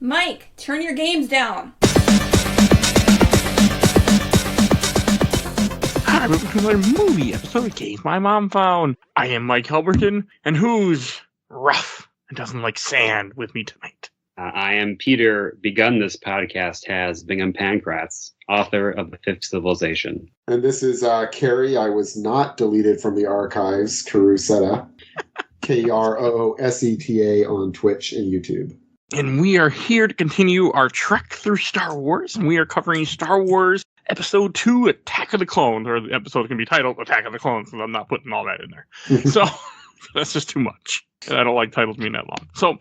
Mike, turn your games down. Hi, welcome to another movie episode of Games My Mom Found. I am Mike Albertin, and who's rough and doesn't like sand with me tonight? I am Peter. Begun this podcast has Bingham-Pankratz, author of The Fifth Civilization. And this is Kerry. I was not deleted from the archives. Karuseta. Krooseta on Twitch and YouTube. And we are here to continue our trek through Star Wars, and we are covering Star Wars Episode 2, Attack of the Clones, or the episode can be titled Attack of the Clones, so I'm not putting all that in there. So, that's just too much. And I don't like titles being that long. So,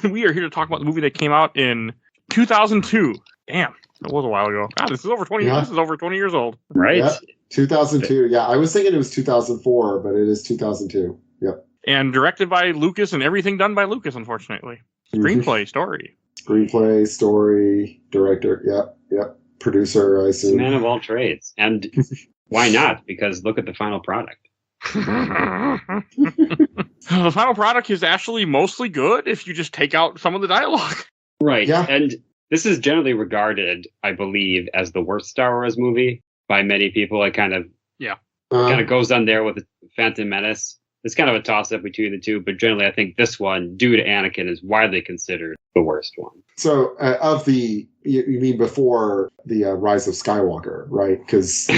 we are here to talk about the movie that came out in 2002. Damn, that was a while ago. God, this is over 20 years. This is over 20 years old. Right? Yep. 2002. Yeah, I was thinking it was 2004, but it is 2002. Yep. And directed by Lucas, and everything done by Lucas, unfortunately. Screenplay, story. Screenplay, story, director. Yep. Producer, I assume. Man of all trades. And why not? Because look at the final product. The final product is actually mostly good if you just take out some of the dialogue. Right. Yeah. And this is generally regarded, I believe, as the worst Star Wars movie by many people. It kind of goes on there with the Phantom Menace. It's kind of a toss-up between the two, but generally I think this one, due to Anakin, is widely considered the worst one. So, of the, you mean before the Rise of Skywalker, right? Because...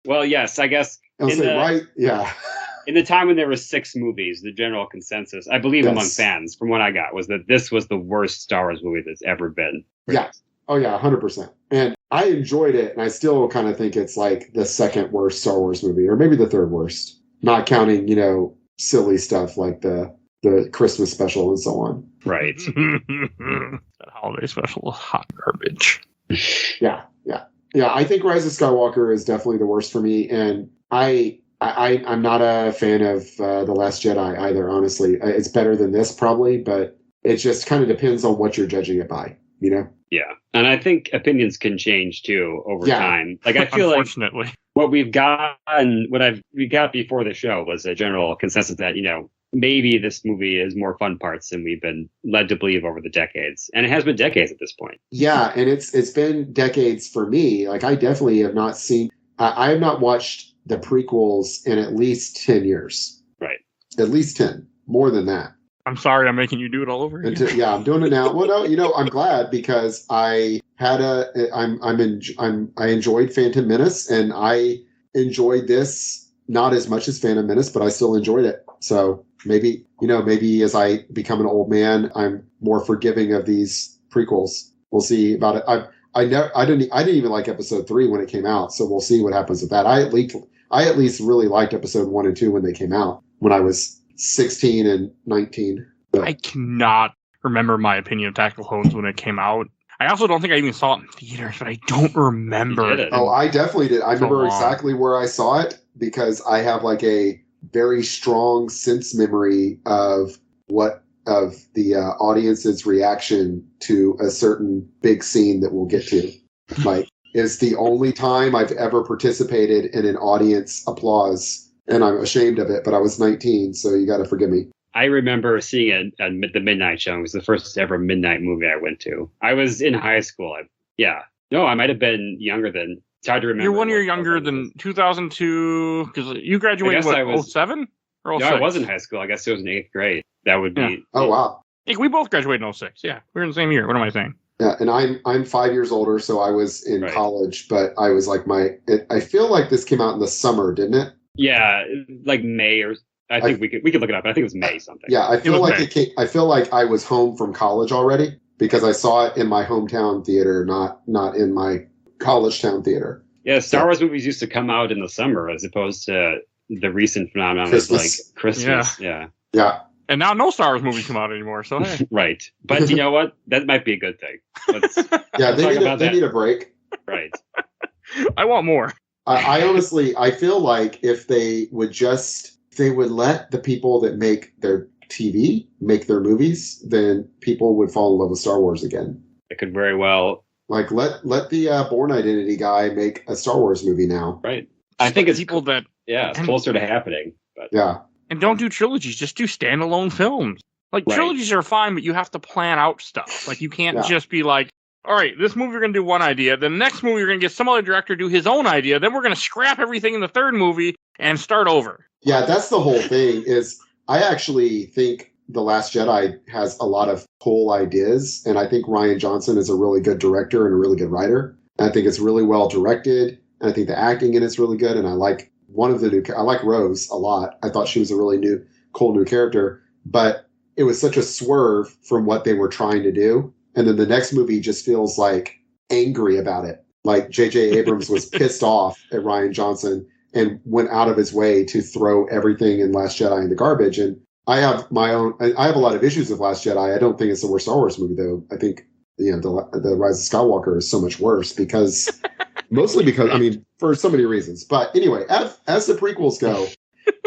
Well, yes, I guess... right? Yeah. In the time when there were 6 movies, the general consensus, I believe among fans, from what I got, was that this was the worst Star Wars movie that's ever been produced. Yeah. Oh, yeah, 100%. And I enjoyed it, and I still kind of think it's like the second worst Star Wars movie, or maybe the third worst. Not counting, silly stuff like the Christmas special and so on. Right. That holiday special is hot garbage. Yeah. I think Rise of Skywalker is definitely the worst for me, and I'm not a fan of The Last Jedi either, honestly. It's better than this, probably, but it just kind of depends on what you're judging it by, Yeah. And I think opinions can change, too, over time. Like, I feel Unfortunately. What we got before the show was a general consensus that, maybe this movie has more fun parts than we've been led to believe over the decades. And it has been decades at this point. Yeah, and it's been decades for me. Like, I definitely have not seen... I have not watched the prequels in at least 10 years. Right. At least 10. More than that. I'm sorry I'm making you do it all over again. I'm doing it now. Well, no, I'm glad because I enjoyed Phantom Menace, and I enjoyed this not as much as Phantom Menace, but I still enjoyed it. So maybe as I become an old man, I'm more forgiving of these prequels. We'll see about it. I didn't even like episode 3 when it came out, so we'll see what happens with that. I at least really liked episode 1 and 2 when they came out when I was 16 and 19. But I cannot remember my opinion of Tactical Clones when it came out. I also don't think I even saw it in theaters, but I don't remember it. Oh, I definitely did. I remember exactly where I saw it because I have like a very strong sense memory of the audience's reaction to a certain big scene that we'll get to. Like, it's the only time I've ever participated in an audience applause. And I'm ashamed of it, but I was 19, so you got to forgive me. I remember seeing it at the midnight show. It was the first ever midnight movie I went to. I was in high school. I might have been younger than... It's hard to remember. You're 1 year younger than 2002, because you graduated, 07 or 06? No, I was in high school. I guess it was in 8th grade. That would be... Yeah. Oh, wow. We both graduated in 06. Yeah, we were in the same year. What am I saying? Yeah, and I'm 5 years older, so I was in college, but I was like I feel like this came out in the summer, didn't it? Yeah, like May or I think we could look it up. I think it was May something. Yeah, I feel like I was home from college already because I saw it in my hometown theater, not in my college town theater. Yeah, Star Wars movies used to come out in the summer as opposed to the recent phenomenon of like Christmas. Yeah. And now no Star Wars movies come out anymore. So hey. Right, but you know what? That might be a good thing. They need a break. Right. I want more. I honestly, I feel like if they would let the people that make their TV make their movies, then people would fall in love with Star Wars again. It could very well. Like let the Bourne Identity guy make a Star Wars movie now. Right. I think it's people that it's closer to happening. But yeah. And don't do trilogies, just do standalone films. Like, trilogies are fine, but you have to plan out stuff. Like, you can't just be like, all right, this movie we're going to do one idea. The next movie we're going to get some other director to do his own idea. Then we're going to scrap everything in the third movie and start over. Yeah, that's the whole thing. Is I actually think The Last Jedi has a lot of cool ideas, and I think Rian Johnson is a really good director and a really good writer. And I think it's really well directed, and I think the acting in it's really good. And I like I like Rose a lot. I thought she was a really cool new character, but it was such a swerve from what they were trying to do. And then the next movie just feels like angry about it. Like J.J. Abrams was pissed off at Rian Johnson and went out of his way to throw everything in Last Jedi in the garbage. And I have I have a lot of issues with Last Jedi. I don't think it's the worst Star Wars movie, though. I think, the Rise of Skywalker is so much worse mostly because, I mean, for so many reasons. But anyway, as the prequels go,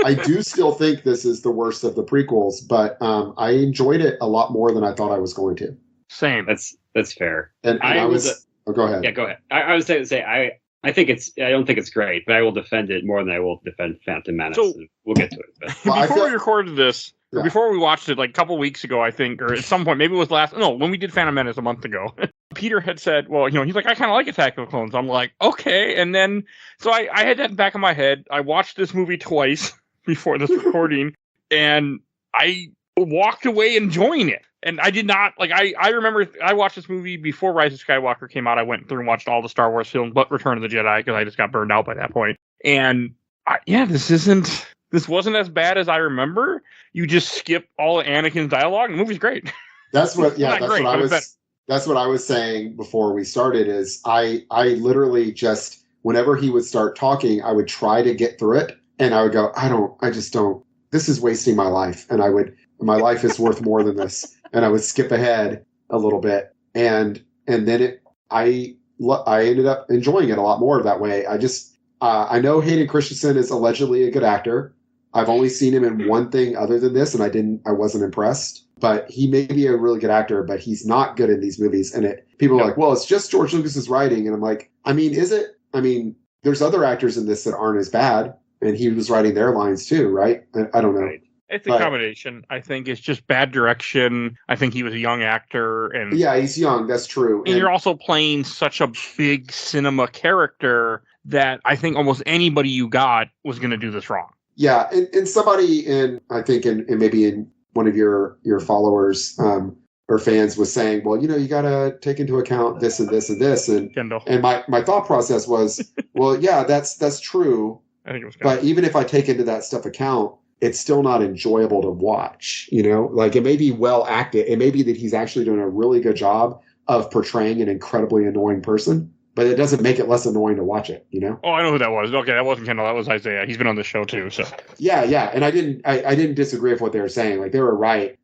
I do still think this is the worst of the prequels, but I enjoyed it a lot more than I thought I was going to. Same. That's fair. And go ahead. Yeah, go ahead. I was saying I don't think it's great, but I will defend it more than I will defend Phantom Menace. So, we'll get to it. But. Before we recorded this, before we watched it, like a couple weeks ago, I think, or at some point, maybe it was when we did Phantom Menace a month ago, Peter had said, well, he's like, I kind of like Attack of the Clones. I'm like, okay. And then, so I had that in the back of my head. I watched this movie twice before this recording, and I walked away enjoying it. And I did not, I remember I watched this movie before Rise of Skywalker came out. I went through and watched all the Star Wars films, but Return of the Jedi, because I just got burned out by that point. And this wasn't as bad as I remember. You just skip all of Anakin's dialogue, and the movie's great. That's what I was saying before we started, is I literally just, whenever he would start talking, I would try to get through it, and I would go, I just don't, this is wasting my life. And my life is worth more than this. And I would skip ahead a little bit, and then I ended up enjoying it a lot more that way. I know Hayden Christensen is allegedly a good actor. I've only seen him in one thing other than this, and I wasn't impressed. But he may be a really good actor, but he's not good in these movies. And people are like, well, it's just George Lucas's writing, and I'm like, I mean, is it? I mean, there's other actors in this that aren't as bad, and he was writing their lines too, right? I don't know. Right. It's a combination. I think it's just bad direction. I think he was a young actor, and he's young. That's true. And you're also playing such a big cinema character that I think almost anybody you got was going to do this wrong. Yeah, and somebody maybe in one of your followers or fans was saying, well, you got to take into account this and this and this, and Kendall. And my thought process was, well, yeah, that's true. I think it was Kendall. But even if I take into that stuff account, it's still not enjoyable to watch, Like, it may be well acted. It may be that he's actually doing a really good job of portraying an incredibly annoying person, but it doesn't make it less annoying to watch it, Oh, I know who that was. Okay, that wasn't Kendall. That was Isaiah. He's been on the show too, so. Yeah. And I didn't disagree with what they were saying. Like, they were right.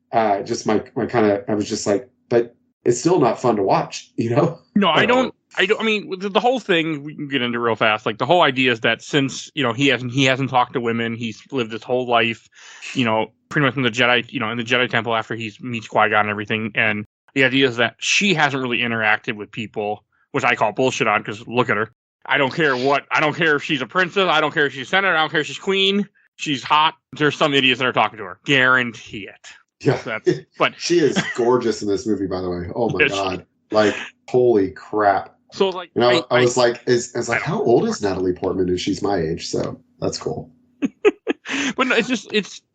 Just my kind of, I was just like, but it's still not fun to watch, No, I don't. I mean, the whole thing we can get into real fast. Like, the whole idea is that since he hasn't talked to women, he's lived his whole life, pretty much in the Jedi, in the Jedi Temple after he meets Qui-Gon and everything. And the idea is that she hasn't really interacted with people, which I call bullshit on, because look at her. I don't care if she's a princess. I don't care if she's senator. I don't care if she's queen. She's hot. There's some idiots that are talking to her. Guarantee it. Yeah, but she is gorgeous in this movie, by the way. Oh my god! Like, holy crap! So like, I was like, how old is Natalie Portman? And she's my age, so that's cool. But no, it's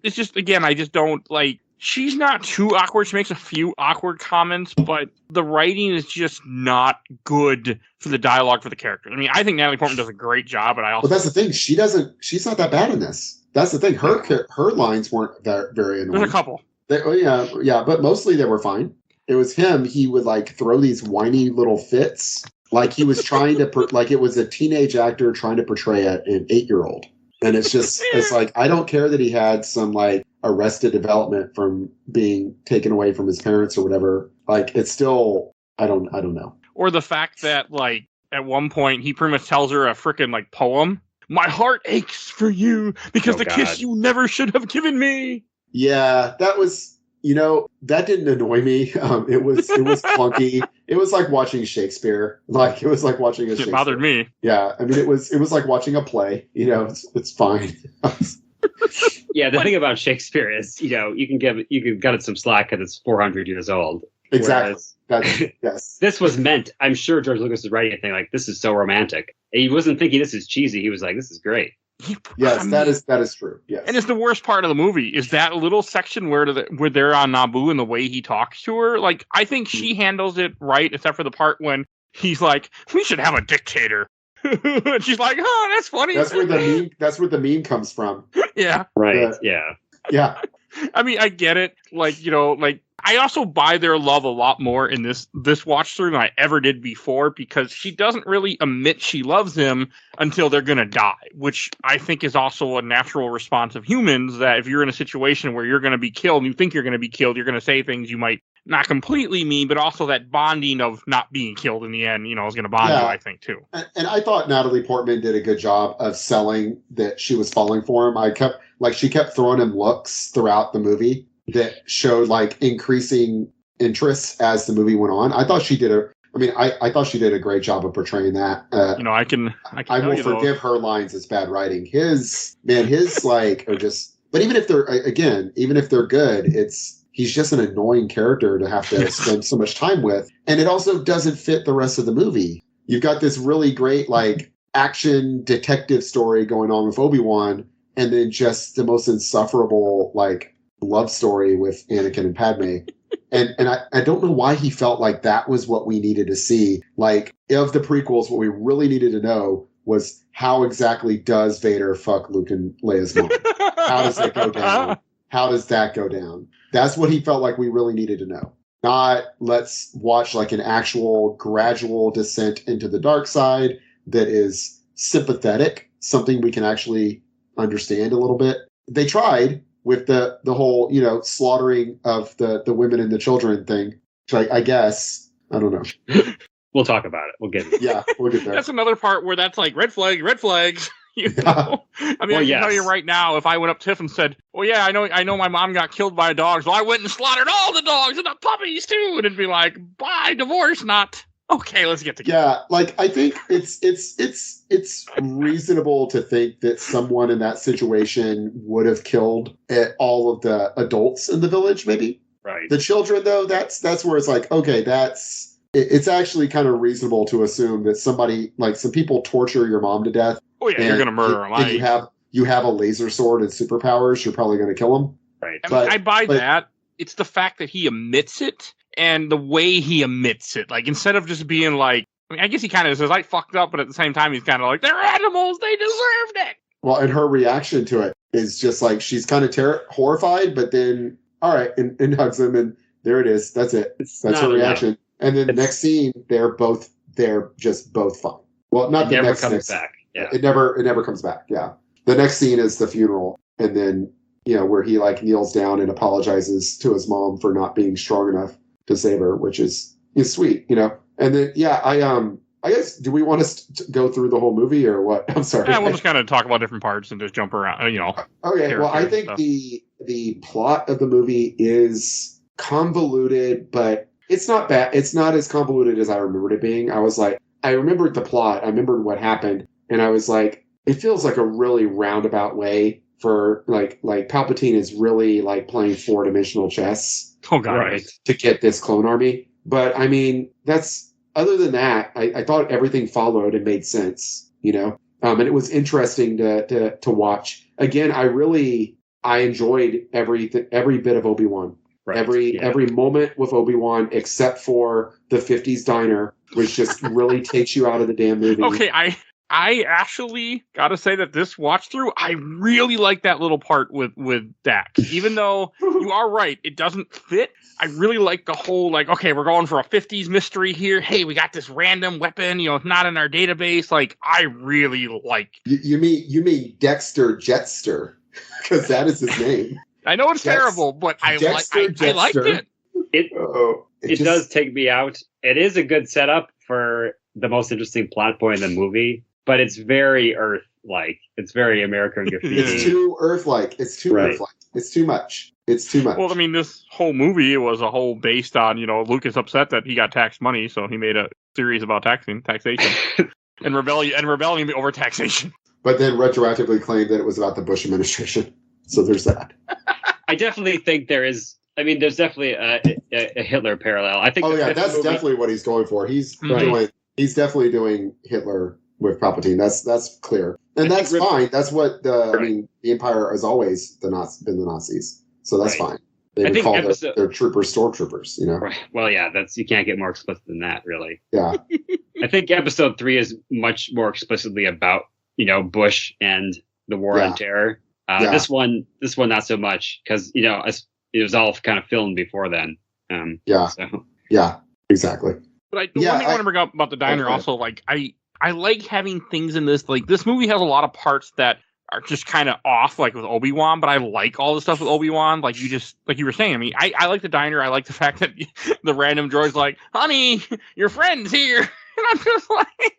just again, I just don't like. She's not too awkward. She makes a few awkward comments, but the writing is just not good for the dialogue for the character. I mean, I think Natalie Portman does a great job, but But that's the thing. She's not that bad in this. That's the thing. Her lines weren't that very annoying. There's a couple. But mostly they were fine. It was him. He would like throw these whiny little fits, like he was trying to like it was a teenage actor trying to portray an 8-year-old. And it's just it's like, I don't care that he had some like arrested development from being taken away from his parents or whatever. Like, it's still I don't know. Or the fact that like at one point he pretty much tells her a freaking like poem. My heart aches for you because kiss you never should have given me. Yeah, that was, that didn't annoy me. It was clunky. It was like watching Shakespeare. Like, it was like watching a Shakespeare. It bothered me. Yeah, I mean, it was like watching a play. It's fine. Yeah, the thing about Shakespeare is, you can cut it some slack because it's 400 years old. Exactly. Yes. This was meant. I'm sure George Lucas was writing a thing like, "This is so romantic." He wasn't thinking this is cheesy. He was like, "This is great." Yes, that is true. Yes. And it's the worst part of the movie is that little section where they're on Naboo and the way he talks to her. Like, I think she handles it right, except for the part when he's like, "We should have a dictator." And she's like, "Oh, that's funny." That's where the meme comes from. Yeah. Right. Yeah. Yeah. I mean, I get it. I also buy their love a lot more in this watch through than I ever did before, because she doesn't really admit she loves him until they're going to die, which I think is also a natural response of humans, that if you're in a situation where you're going to be killed and you think you're going to be killed, you're going to say things you might not completely mean, but also that bonding of not being killed in the end, is going to bond you, I think, too. And I thought Natalie Portman did a good job of selling that she was falling for him. She kept throwing him looks throughout the movie that showed increasing interest as the movie went on. I thought she did I thought she did a great job of portraying that. I will forgive her lines as bad writing. His are just, but even if they're good, he's just an annoying character to have to spend so much time with. And it also doesn't fit the rest of the movie. You've got this really great, action detective story going on with Obi-Wan, and then just the most insufferable, love story with Anakin and Padme. And I don't know why he felt like that was what we needed to see. Of the prequels, what we really needed to know was how exactly does Vader fuck Luke and Leia's mom? How does it go down? How does that go down? That's what he felt like we really needed to know. Not let's watch an actual gradual descent into the dark side that is sympathetic, something we can actually understand a little bit. They tried with the whole, slaughtering of the women and the children thing, which I guess, I don't know. We'll talk about it. We'll get it. Yeah, we'll get there. That's another part where that's red flags. I can tell you right now, if I went up to Tiff and said, "Well, yeah, I know my mom got killed by dogs. Well, I went and slaughtered all the dogs and the puppies too," and it'd be like, "Bye, divorce, not okay. Let's get together." Yeah, I think it's reasonable to think that someone in that situation would have killed all of the adults in the village, maybe. Right. The children, though, that's where it's okay, it's actually kind of reasonable to assume that somebody, some people torture your mom to death. Oh yeah, you're gonna murder them. And you have a laser sword and superpowers. You're probably gonna kill them. Right. I buy that. It's the fact that he admits it and the way he admits it. Instead of just being I guess he kind of says, "I fucked up," but at the same time, he's kind of "They're animals. They deserved it." Well, and her reaction to it is just she's kind of horrified, but then all right, and hugs him, and there it is. That's it. That's her reaction. And then the next scene, they're just both fine. Well, not the next comes back. Yeah. It never comes back. Yeah. The next scene is the funeral, and then where he kneels down and apologizes to his mom for not being strong enough to save her, which is sweet, And then I guess, do we want to go through the whole movie or what? I'm sorry. Yeah, we'll just kind of talk about different parts and just jump around. Okay. Well, I think the plot of the movie is convoluted, but it's not bad. It's not as convoluted as I remembered it being. I remembered the plot. I remembered what happened. And I was it feels like a really roundabout way for Palpatine is really playing 4-dimensional chess. Oh God. Right. To get this clone army. But I mean, other than that, I thought everything followed and made sense, and it was interesting to watch. Again, I enjoyed every bit of Obi-Wan. Right. Every moment with Obi-Wan, except for the 50s diner, which just really takes you out of the damn movie. Okay, I actually gotta say that this watch through, I really like that little part with Dax. Even though you are right, it doesn't fit. I really like the whole okay, we're going for a 50s mystery here. Hey, we got this random weapon, it's not in our database. I really like. You mean Dexter Jetster, because that is his name. I know it's terrible, but I liked it. It does take me out. It is a good setup for the most interesting plot point in the movie, but it's very Earth-like. It's very American Graffiti. It's too Earth-like. It's too Earth-like. It's too much. It's too much. Well, I mean, this whole movie was a whole based on, Lucas upset that he got taxed money, so he made a series about taxation and rebelling over taxation. but then retroactively claimed that it was about the Bush administration. So there's that. I definitely think there's definitely a Hitler parallel. I think. Oh yeah, that's definitely what he's going for. He's definitely doing Hitler with Palpatine. That's clear, and that's fine. That's what the Empire has always been the Nazis. So that's fine. They would call their troopers stormtroopers. You know. Right. Well, yeah, you can't get more explicit than that, really. Yeah. I think Episode 3 is much more explicitly about Bush and the war on terror. This one not so much, because it was all kind of filmed before then. Yeah, exactly. But one thing I want to bring up about the diner also, like I like having things in this. Like this movie has a lot of parts that are just kind of off, like with Obi-Wan, but I like all the stuff with Obi-Wan. Like you were saying, I mean, I like the diner. I like the fact that the random droid's like, honey, your friend's here. And I'm just like,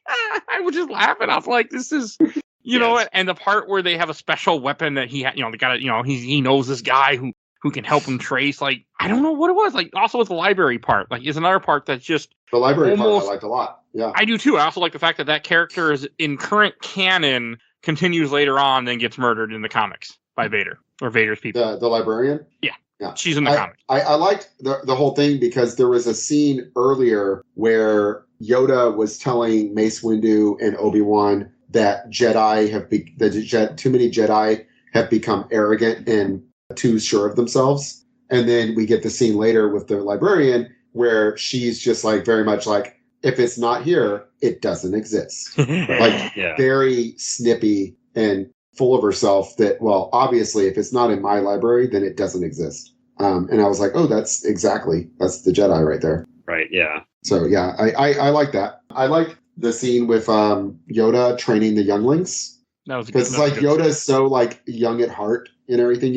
I was just laughing. I was like, this is, you know, and the part where they have a special weapon that he had, they got to, he knows this guy who can help him trace. Like, I don't know what it was. Like, also with the library part, like, is another part that's just the library part I liked a lot. Yeah, I do too. I also like the fact that character is in current canon, continues later on, then gets murdered in the comics by Vader or Vader's people. The librarian. Yeah. She's in the comics. I liked the whole thing because there was a scene earlier where Yoda was telling Mace Windu and Obi-Wan that too many Jedi have become arrogant and too sure of themselves. And then we get the scene later with the librarian where she's just like very much like, if it's not here, it doesn't exist. Very snippy and full of herself that, well, obviously, if it's not in my library, then it doesn't exist. And I was like, oh, that's the Jedi right there. Right, yeah. So, yeah, I like that. I like the scene with Yoda training the younglings. Because it's like Yoda's so like young at heart and everything,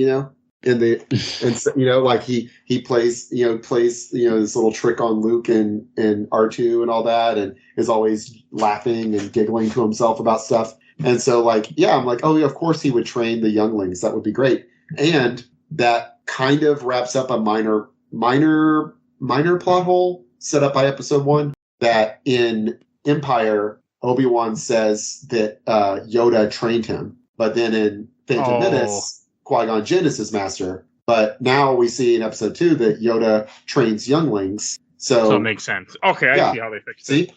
like he plays this little trick on Luke and R2 and all that, and is always laughing and giggling to himself about stuff. And so I'm like, oh yeah, of course he would train the younglings. That would be great. And that kind of wraps up a minor plot hole set up by Episode 1, that in Empire, Obi-Wan says that Yoda trained him, but then in Phantom Menace, Qui-Gon Jinn is his master. But now we see in Episode 2 that Yoda trains younglings. So it makes sense. Okay, I see how they fixed it. See?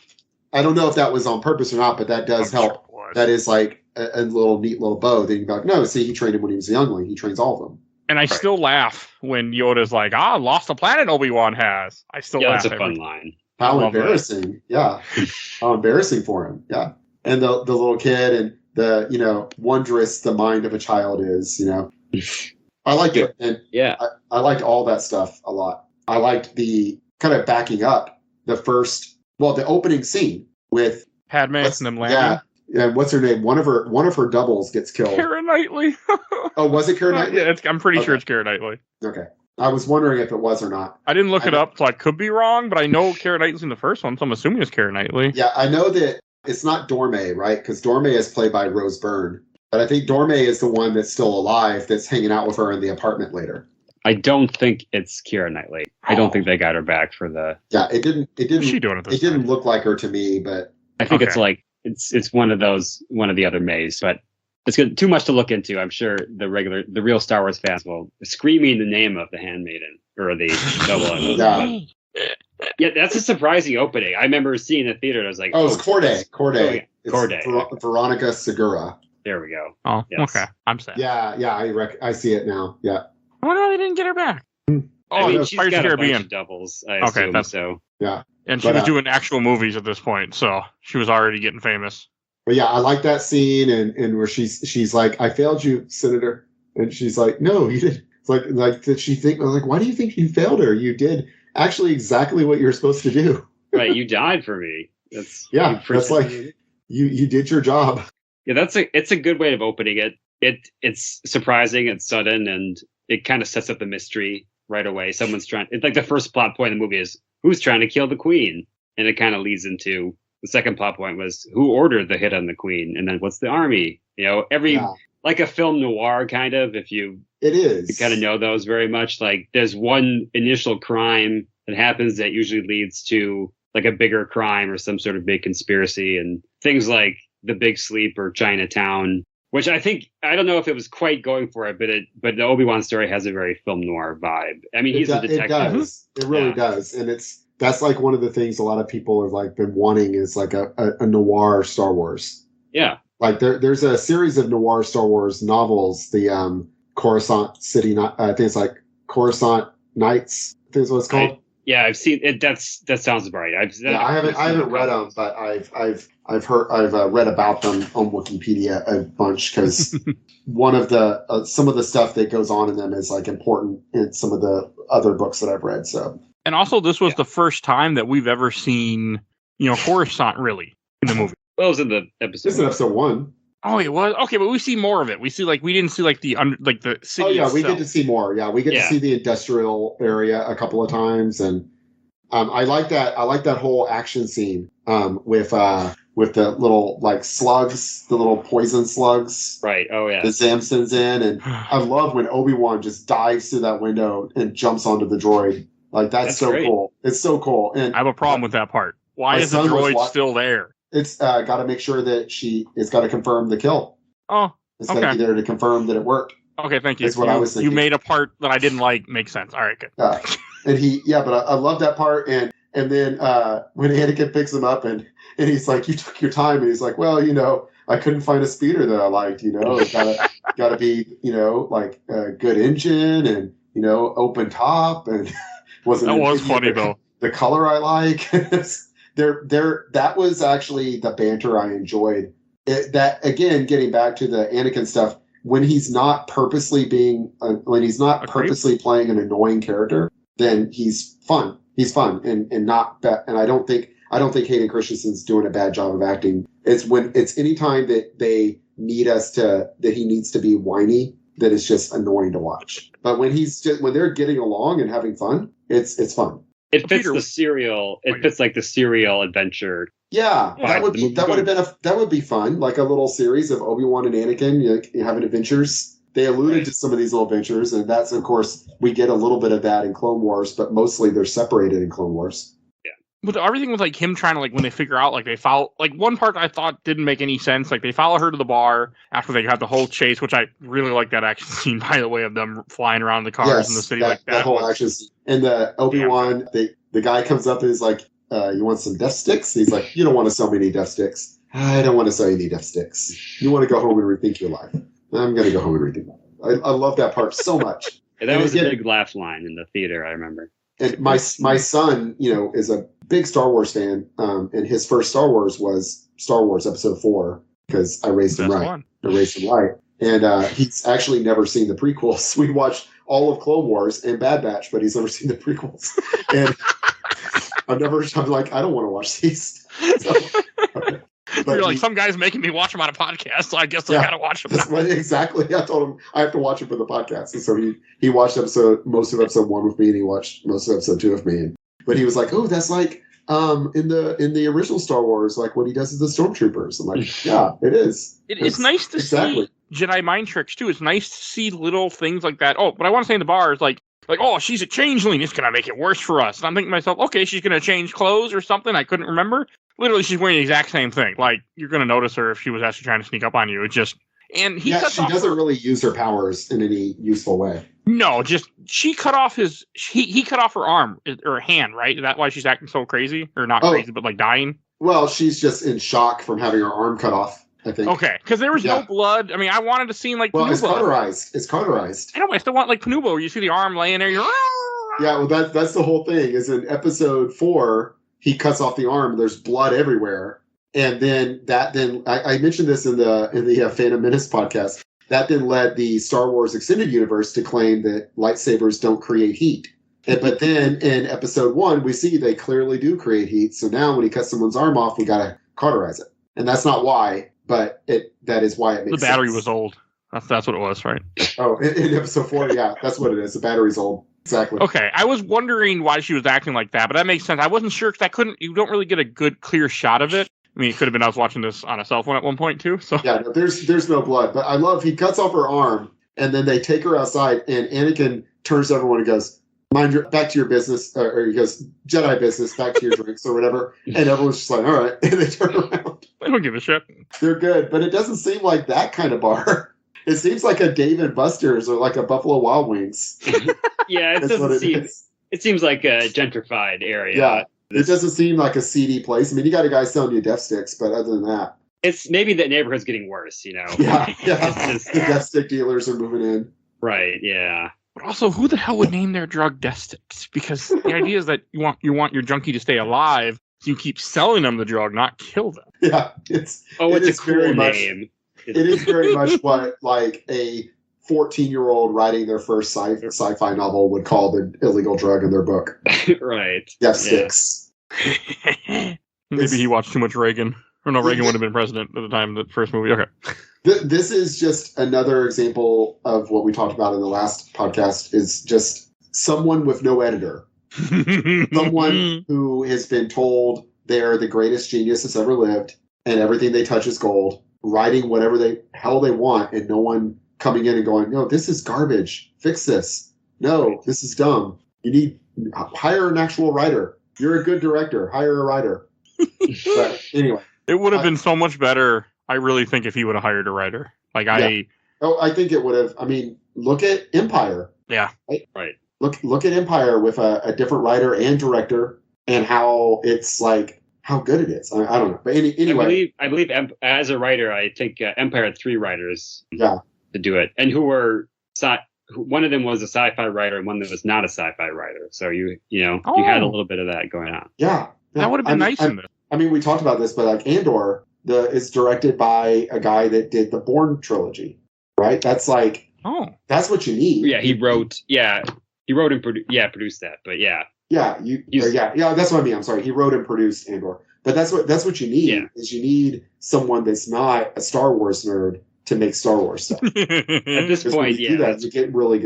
I don't know if that was on purpose or not, but that does help. Sure that is like a neat little bow. Then you're like, no, see, he trained him when he was a youngling. He trains all of them. And I still laugh when Yoda's like, lost a planet Obi-Wan has. I still laugh. That's a fun line. How embarrassing. Yeah. How embarrassing for him. Yeah. And the little kid and the, wondrous the mind of a child is, I liked it. And I liked all that stuff a lot. I liked the kind of backing up the opening scene with Padme and them landing. Yeah. What's her name? One of her doubles gets killed. Keira Knightley. Oh, was it Keira Knightley? Yeah, I'm pretty sure it's Keira Knightley. Okay. I was wondering if it was or not. I didn't look it up, so I could be wrong, but I know Keira Knightley's in the first one, so I'm assuming it's Keira Knightley. Yeah, I know that it's not Dorme, right? Because Dorme is played by Rose Byrne. But I think Dorme is the one that's still alive that's hanging out with her in the apartment later. I don't think it's Keira Knightley. I don't think they got her back for the... Yeah, it didn't What's she doing at this It didn't look like her to me, but... I think it's like... It's one of the other Mays, but it's good. Too much to look into. I'm sure the real Star Wars fans will screaming the name of the Handmaiden or the double. Yeah, that's a surprising opening. I remember seeing the theater. And I was like, it's Corday. Corday. Corday. Veronica Segura. There we go. Oh, yes. Okay. I'm sad. Yeah. I see it now. Yeah. I wonder why they didn't get her back. I mean, she's got a bunch of doubles. I assume, so. Yeah. And she was doing actual movies at this point, so she was already getting famous. But yeah, I like that scene and where she's like, I failed you, Senator. And she's like, no, you didn't. It's like did she think, I'm like, why do you think you failed her? You did actually exactly what you're supposed to do. Right, you died for me. That's like you did your job. Yeah, it's a good way of opening it. It's surprising, it's sudden, and it kind of sets up the mystery right away. It's like the first plot point in the movie is who's trying to kill the queen, and it kind of leads into the second plot point was who ordered the hit on the queen, and then what's the army? Like a film noir kind of. It is. You kind of know those very much. Like there's one initial crime that happens that usually leads to like a bigger crime or some sort of big conspiracy, and things like the Big Sleep or Chinatown, which I don't know if it was quite going for it, but the Obi-Wan story has a very film noir vibe. I mean, he's a detective. It does. It really does. And that's like one of the things a lot of people have like been wanting is like a noir Star Wars. Yeah. Like there's a series of noir Star Wars novels, the Coruscant City, I think it's like Coruscant Nights, I think is what it's called. I've seen it. That sounds right. I haven't read them, but I've read about them on Wikipedia a bunch because one of the some of the stuff that goes on in them is like important in some of the other books that I've read. So, and also this was the first time that we've ever seen Coruscant really in the movie. Well, it was in the episode. This is episode 1. Oh, it was? Okay, but we see more of it. We see we didn't see the city. Oh yeah, itself. we get to see more. Yeah, we get to see the industrial area a couple of times, and I like that. I like that whole action scene with the little like slugs, the little poison slugs. Right. Oh yeah. The Zamson's in, and I love when Obi-Wan just dives through that window and jumps onto the droid. Like that's so great. Cool. It's so cool. And I have a problem with that part. Why is the droid still there? It's got to make sure that it's got to confirm the kill. Oh, it's got to be there to confirm that it worked. Okay, thank you. That's what I was thinking. You made a part that I didn't like make sense. All right, good. But I love that part. And then when Anakin picks him up and he's like, "You took your time," and he's like, "Well, I couldn't find a speeder that I liked. It gotta be, like a good engine and open top and wasn't." That was funny though. The color I like. That was actually the banter I enjoyed. That again, getting back to the Anakin stuff, when he's not purposely playing an annoying character, then he's fun. He's fun and not bad. And I don't think Hayden Christensen's doing a bad job of acting. It's any time that they need that he needs to be whiny, that it's just annoying to watch. But when they're getting along and having fun, it's fun. It fits the serial. It fits like the serial adventure. Yeah, that would be fun. Like a little series of Obi-Wan and Anakin having adventures. They alluded to some of these little adventures, and that's of course we get a little bit of that in Clone Wars, but mostly they're separated in Clone Wars. Yeah, but everything was like him trying to when they figure out they follow one part I thought didn't make any sense. They follow her to the bar after they have the whole chase, which I really like that action scene by the way of them flying around the cars in the city that whole action scene. And the Obi-Wan, the guy comes up and is like, "You want some death sticks?" He's like, "You don't want to sell me any death sticks." "I don't want to sell you any death sticks. You want to go home and rethink your life." "I'm going to go home and rethink my life." I love that part so much. That was a big laugh line in the theater, I remember. And my son, is a big Star Wars fan, and his first Star Wars was Star Wars Episode 4 because I raised him right. I raised him right. And he's actually never seen the prequels. We watched all of Clone Wars and Bad Batch, but he's never seen the prequels. And I'm like, I don't want to watch these. So, you're like, some guy's making me watch them on a podcast, so I guess I gotta watch them. Exactly. I told him I have to watch it for the podcast. And so he watched most of episode 1 with me, and he watched most of episode 2 with me. But he was like, "Oh, that's like in the original Star Wars, like what he does with the stormtroopers." I'm like, "Yeah, it is." It's nice to see Jedi mind tricks too. It's nice to see little things like that. Oh, but I want to say in the bar is like, oh, she's a changeling. It's gonna make it worse for us. And I'm thinking to myself, okay, she's gonna change clothes or something. I couldn't remember. Literally, she's wearing the exact same thing. Like, you're gonna notice her if she was actually trying to sneak up on you. It's just, and he doesn't really use her powers in any useful way. No, just he cut off her arm or hand, right? Is that why she's acting so crazy, or not crazy, but like dying? Well, she's just in shock from having her arm cut off, I think. Okay, because there was no blood. I mean, I wanted to see Penumbra. It's cauterized. It's cauterized. I know, I still want Penumbra, where you see the arm laying there. You're yeah, well, that's the whole thing. Is in episode 4, he cuts off the arm. There's blood everywhere, and then I mentioned this in the Phantom Menace podcast. That then led the Star Wars Extended Universe to claim that lightsabers don't create heat. But then in episode 1, we see they clearly do create heat. So now when he cuts someone's arm off, we got to cauterize it. And that's not why, but that is why it makes sense. The battery was old. That's what it was, right? Oh, in episode 4, yeah, that's what it is. The battery's old. Exactly. Okay, I was wondering why she was acting like that, but that makes sense. I wasn't sure because you don't really get a good, clear shot of it. I mean, it could have been I was watching this on a cell phone at one point too. So yeah, no, there's no blood, but I love he cuts off her arm and then they take her outside and Anakin turns to everyone and goes, back to your business, or he goes, Jedi business, back to your drinks or whatever. And everyone's just like, all right. And they turn around. I don't give a shit. They're good, but it doesn't seem like that kind of bar. It seems like a Dave and Buster's or like a Buffalo Wild Wings. Yeah, it seems like a gentrified area. Yeah, it doesn't seem like a seedy place. I mean, you got a guy selling you death sticks, but other than that. It's maybe the neighborhood's getting worse, Yeah. The death stick dealers are moving in. Right, yeah. But also, who the hell would name their drug death sticks? Because the idea is that you want your junkie to stay alive, so you keep selling them the drug, not kill them. Yeah, it's a cool name. It is very much what like a 14-year-old writing their first sci-fi novel would call the illegal drug in their book. Right. Death sticks. Maybe he watched too much Reagan. Or no, Reagan would have been president at the time of the first movie. Okay. This is just another example of what we talked about in the last podcast, is just someone with no editor. Someone who has been told they're the greatest genius that's ever lived and everything they touch is gold, writing whatever the hell they want, and no one coming in and going, no, this is garbage. Fix this. No, this is dumb. You need hire an actual writer. You're a good director. Hire a writer. But anyway. It would have been so much better, I really think, if he would have hired a writer. I think it would have. I mean, look at Empire. Yeah. Right. Look at Empire with a different writer and director, and how it's like, how good it is. I don't know. But anyway. I believe as a writer, I think Empire had 3 writers to do it. And who were, one of them was a sci-fi writer and one that was not a sci-fi writer. So you had a little bit of that going on. Yeah. That would have been nice in this. I mean, we talked about this, but like Andor is directed by a guy that did the Bourne trilogy, right? That's like, that's what you need. Yeah, he wrote and produced that, but yeah. Yeah, that's what I mean. I'm sorry. He wrote and produced Andor. But that's what you need, is you need someone that's not a Star Wars nerd to make Star Wars stuff. At this point, you do that, you get really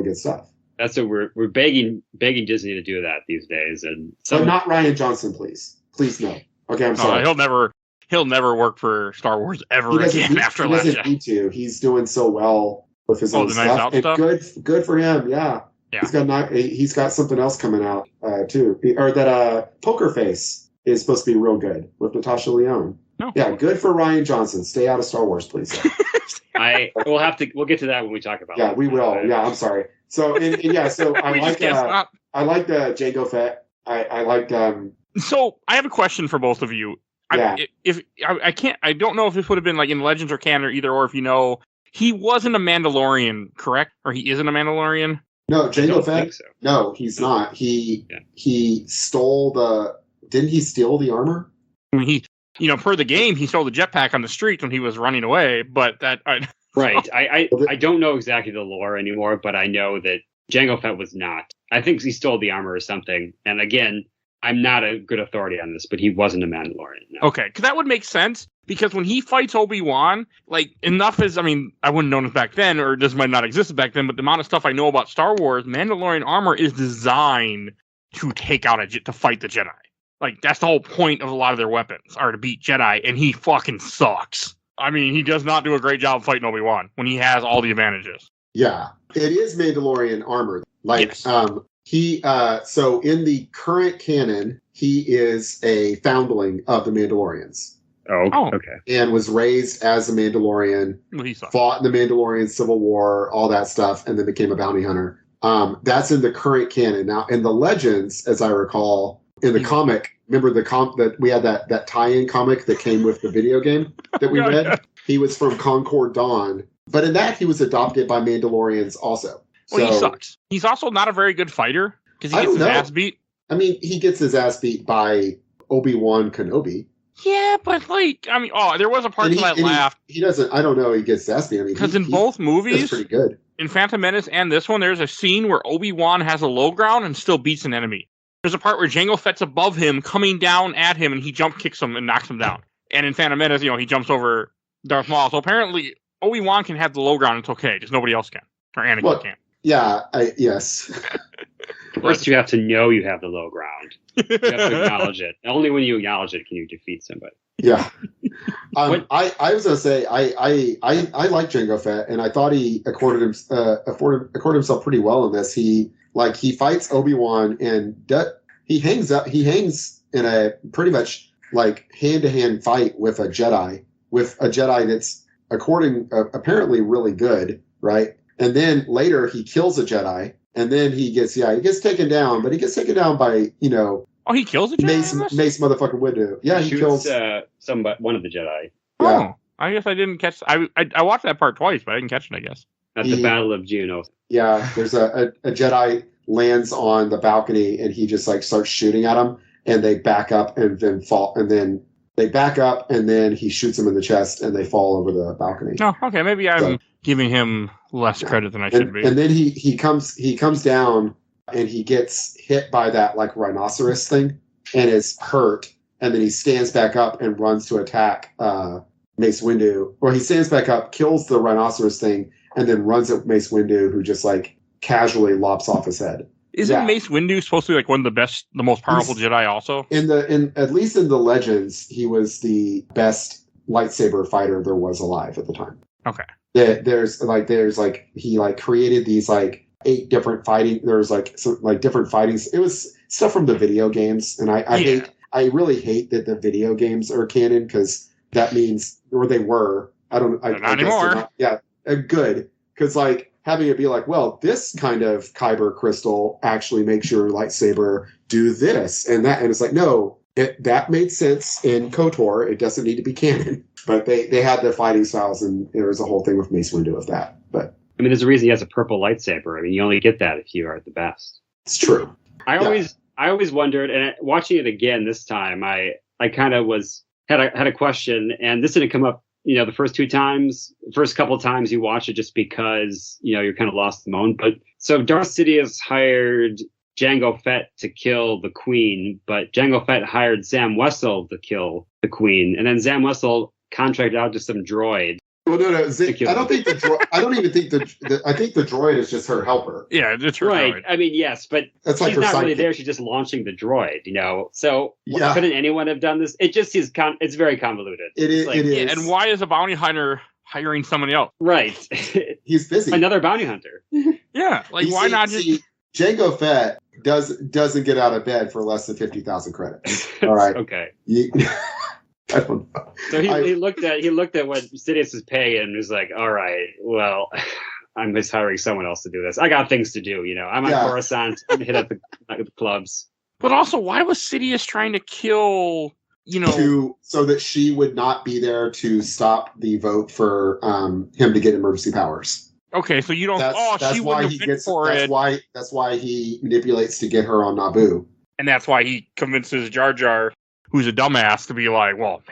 good stuff. That's what we're begging Disney to do that these days. But not Rian Johnson, please. Please no. Okay, I'm sorry. He'll never work for Star Wars ever again after Last Jedi. He doesn't need to. He's doing so well with his own stuff. And good for him. Yeah. He's got something else coming out too. Or that Poker Face is supposed to be real good with Natasha Lyonne. No. Yeah, good for Rian Johnson. Stay out of Star Wars, please. We'll get to that when we talk about. Yeah, we will. Yeah, I'm sorry. So so I like the Jango Fett. I liked. So I have a question for both of you. Yeah. I don't know if this would have been like in Legends or canon or either, or if you know, he wasn't a Mandalorian, correct? Or he isn't a Mandalorian? No, Jango Fett. So. No, he's not. He stole didn't he steal the armor? I mean, per the game, he stole the jetpack on the street when he was running away. But that right. I don't know exactly the lore anymore, but I know that Jango Fett was not. I think he stole the armor or something. And again, I'm not a good authority on this, but he wasn't a Mandalorian. No. Okay, because that would make sense. Because when he fights Obi-Wan, like, enough is, I mean, I wouldn't know this back then, or this might not exist back then, but the amount of stuff I know about Star Wars, Mandalorian armor is designed to take out to fight the Jedi. Like, that's the whole point of a lot of their weapons, are to beat Jedi, and he fucking sucks. I mean, he does not do a great job fighting Obi-Wan when he has all the advantages. Yeah, it is Mandalorian armor. Like, yes. So in the current canon, he is a foundling of the Mandalorians. Oh, okay. And was raised as a Mandalorian, fought in the Mandalorian Civil War, all that stuff, and then became a bounty hunter. That's in the current canon. Now, in the Legends, as I recall, in the comic, remember that we had that tie-in comic that came with the video game that we read? Yeah. He was from Concord Dawn. But in that, he was adopted by Mandalorians also. Well, he sucks. He's also not a very good fighter because he gets his ass beat. I mean, he gets his ass beat by Obi-Wan Kenobi. Yeah, but there was a part that I laughed. He doesn't. I don't know. He gets his ass beat. I mean, because in both movies, pretty good. In Phantom Menace and this one, there's a scene where Obi-Wan has a low ground and still beats an enemy. There's a part where Jango Fett's above him, coming down at him, and he jump kicks him and knocks him down. And in Phantom Menace, he jumps over Darth Maul. So apparently, Obi-Wan can have the low ground. It's okay. Just nobody else can. Or Anakin can't. Yeah, yes. First, you have to know you have the low ground. You have to acknowledge it. Only when you acknowledge it can you defeat somebody. Yeah. I was going to say, I like Jango Fett, and I thought he accorded himself pretty well in this. He Like he fights Obi-Wan and he hangs in a pretty much like hand-to-hand fight with a Jedi that's apparently really good, right? And then later he kills a Jedi, and then he gets taken down, but he gets taken down by, Oh, he kills a Jedi? Mace motherfucking Windu. Yeah, he kills one of the Jedi. Yeah. Oh, I guess I didn't catch. I watched that part twice, but I didn't catch it, I guess. At the Battle of Juno. Yeah, there's a Jedi lands on the balcony, and he just like starts shooting at him, and they back up and then fall, and then they back up, and then he shoots him in the chest, and they fall over the balcony. Oh, okay. Maybe I'm giving him less credit than I should be. And then he comes down, and he gets hit by that like rhinoceros thing, and is hurt, and then he stands back up and runs to attack Mace Windu, or he stands back up, kills the rhinoceros thing, and then runs at Mace Windu, who just like casually lops off his head. Isn't Mace Windu supposed to be like one of the most powerful Jedi also? At least in the Legends, he was the best lightsaber fighter there was alive at the time. Okay. He created these like 8 different fighting. There was like some like different fightings. It was stuff from the video games, and I really hate that the video games are canon, because that means, or they were. Not anymore. Good, because like having it be like, well, this kind of kyber crystal actually makes your lightsaber do this and that, and it's like, no, that made sense in KOTOR. It doesn't need to be canon. But they had their fighting styles, and there was a whole thing with Mace Windu of that. But I mean, there's a reason he has a purple lightsaber. I mean, you only get that if you are at the best. It's true. I always wondered, and watching it again this time, I kind of had a question, and this didn't come up, the first couple of times you watch it, just because, you're kind of lost in the moment. But so Darth Sidious hired Jango Fett to kill the Queen, but Jango Fett hired Zam Wesell to kill the Queen, and then Zam Wesell contracted out to some droid. Well, no. I don't think the droid. I don't even think I think the droid is just her helper. Yeah, it's her droid. I mean, yes, but that's like she's not really there. She's just launching the droid, So couldn't anyone have done this? It just is. It's very convoluted. It is. Yeah, and why is a bounty hunter hiring someone else? Right. He's busy. Another bounty hunter. Yeah, why not just? Jango Fett doesn't get out of bed for less than 50,000 credits. All right. Okay. I don't know. So he looked at what Sidious is paying and was like, all right, well, I'm just hiring someone else to do this. I got things to do, I'm on Coruscant. I'm hit up the clubs. But also, why was Sidious trying to kill, so that she would not be there to stop the vote for him to get emergency powers? Okay, so you don't. That's she why wouldn't have been for it. That's why he manipulates to get her on Naboo. And that's why he convinces Jar Jar, who's a dumbass, to be like, well,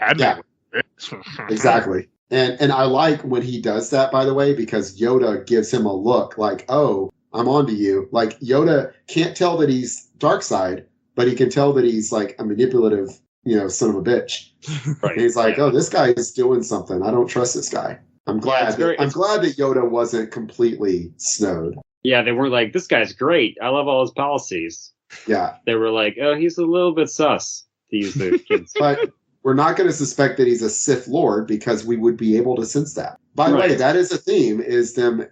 exactly. And I like when he does that, by the way, because Yoda gives him a look like, oh, I'm onto you. Like, Yoda can't tell that he's dark side, but he can tell that he's like a manipulative, son of a bitch. Right. And he's like, oh, this guy is doing something. I don't trust this guy. I'm glad that Yoda wasn't completely snowed. Yeah, they weren't like, this guy's great. I love all his policies. Yeah. They were like, oh, he's a little bit sus, to use the kids. But we're not going to suspect that he's a Sith Lord, because we would be able to sense that. By the way, that is a theme, is them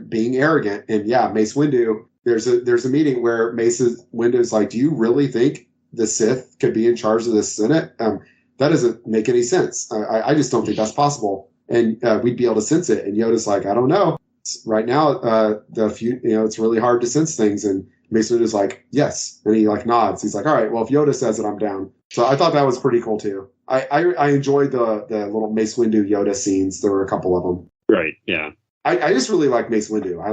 being arrogant. And Mace Windu, there's a meeting where Mace Windu's like, do you really think the Sith could be in charge of the Senate? That doesn't make any sense. I just don't think that's possible. And we'd be able to sense it. And Yoda's like, I don't know. Right now, it's really hard to sense things. And Mace Windu's like, yes. And he like nods. He's like, all right, well, if Yoda says it, I'm down. So I thought that was pretty cool too. I enjoyed the little Mace Windu Yoda scenes. There were a couple of them. Right. Yeah. I just really like Mace Windu. I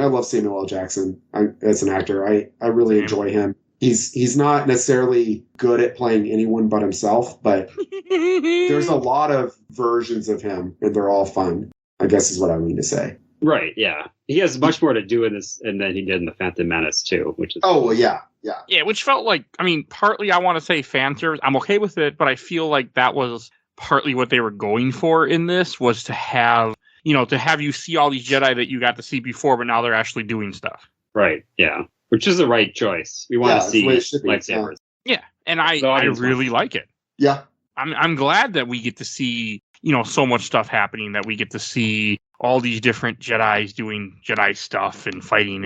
love Samuel L. Jackson as an actor. I really enjoy him. He's not necessarily good at playing anyone but himself, but there's a lot of versions of him, and they're all fun, I guess is what I mean to say. Right, yeah. He has much more to do in this than he did in The Phantom Menace, too, which is... Oh, well, yeah. Yeah, which felt like, partly I want to say fan service. I'm okay with it, but I feel like that was partly what they were going for in this, was to have, to have you see all these Jedi that you got to see before, but now they're actually doing stuff. Right, yeah. Which is the right choice. We want to see lightsabers. Yeah, and I really like it. Yeah. I'm glad that we get to see, so much stuff happening, that we get to see all these different Jedis doing Jedi stuff and fighting.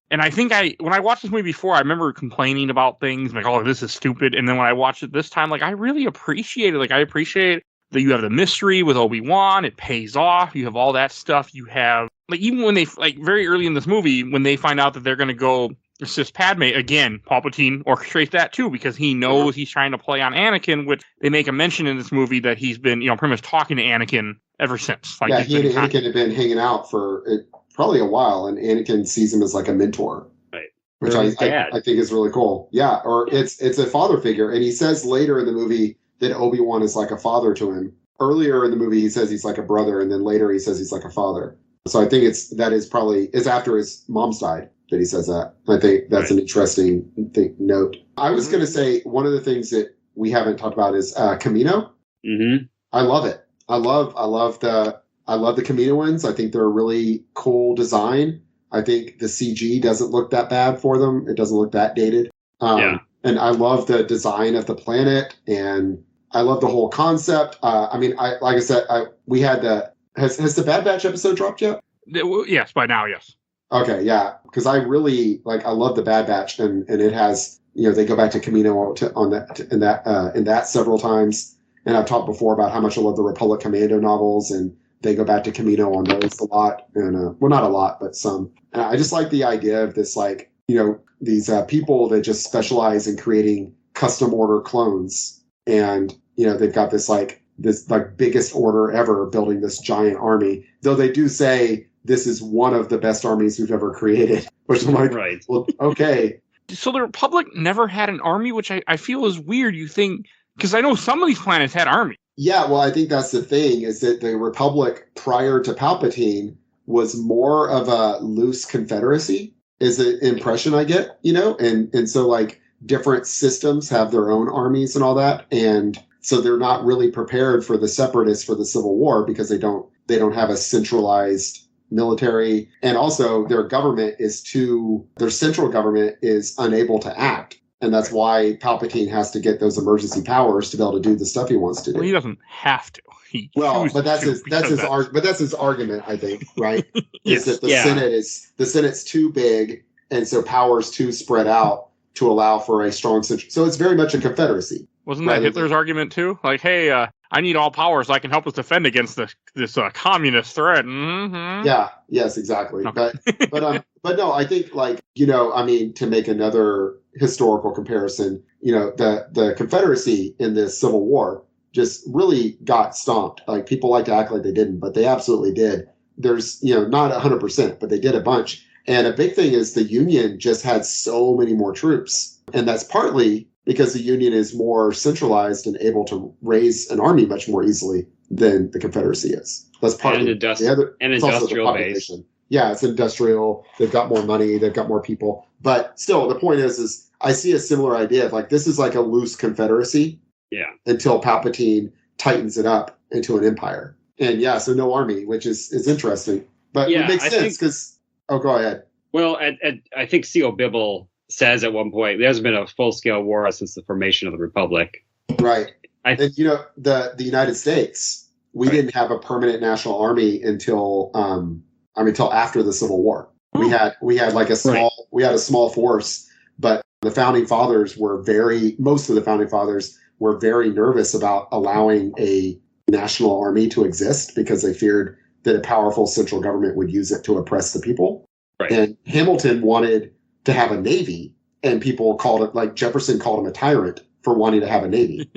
And And I think when I watched this movie before, I remember complaining about things like, oh, this is stupid. And then when I watched it this time, like, I really appreciate it. Like, I appreciate that you have the mystery with Obi-Wan. It pays off. You have all that stuff. You have, like, even when they, like, very early in this movie, when they find out that they're going to go assist Padme, again, Palpatine orchestrates that too, because he knows he's trying to play on Anakin, which they make a mention in this movie that he's been, pretty much talking to Anakin ever since. Like, yeah, he and Anakin have been hanging out for probably a while, and Anakin sees him as like a mentor. Right. Which I think is really cool. Yeah, or it's a father figure. And he says later in the movie that Obi-Wan is like a father to him. Earlier in the movie, he says he's like a brother, and then later he says he's like a father. So I think it's after his mom's died that he says that. I think that's an interesting note. I was going to say one of the things that we haven't talked about is Camino. Mm-hmm. I love it. I love the Kaminoans. I think they're a really cool design. I think the CG doesn't look that bad for them. It doesn't look that dated. And I love the design of the planet, and I love the whole concept. We had has the Bad Batch episode dropped yet? Yes, by now, yes. Okay, yeah, because I really I love the Bad Batch, and it has they go back to Camino in that several times, and I've talked before about how much I love the Republic Commando novels, and they go back to Camino on those a lot, and well, not a lot, but some. And I just like the idea of this, these people that just specialize in creating custom order clones, and they've got this biggest order ever, building this giant army. Though they do say this is one of the best armies we've ever created, which I'm like, right. Well, okay. So the Republic never had an army, which I feel is weird. You think, because I know some of these planets had armies. Yeah, well, I think that's the thing, is that the Republic prior to Palpatine was more of a loose confederacy, is the impression I get, and so different systems have their own armies and all that, and so they're not really prepared for the separatists for the Civil War because they don't have a centralized military, and also their central government is unable to act. And that's why Palpatine has to get those emergency powers to be able to do the stuff he wants to do. Well, he doesn't have to. But that's his argument, I think, right? Yes. Is that the Senate's too big, and so power's too spread out to allow for a strong central. So it's very much a confederacy. Wasn't that Hitler's argument too? Like, hey, I need all power so I can help us defend against this communist threat. Mm-hmm. Yeah. Yes. Exactly. Okay. But no, I think to make another historical comparison, the Confederacy in the Civil War just really got stomped. Like, people like to act like they didn't, but they absolutely did. There's not 100%, but they did a bunch. And a big thing is the Union just had so many more troops, and that's partly because the Union is more centralized and able to raise an army much more easily than the Confederacy is. That's part of industrial base. Yeah, it's industrial. They've got more money. They've got more people. But still, the point is I see a similar idea of this is like a loose Confederacy. Yeah. Until Palpatine tightens it up into an empire. And so no army, which is interesting. But it makes sense because... Oh, go ahead. Well, I think C.O. Bibble says at one point, there's been a full-scale war since the formation of the Republic. Right. And, the United States, we didn't have a permanent national army until after the Civil War. We had a small force, but the founding fathers most of the founding fathers were very nervous about allowing a national army to exist because they feared that a powerful central government would use it to oppress the people. Right. And Hamilton wanted to have a navy, and people called it, Jefferson called him a tyrant for wanting to have a navy.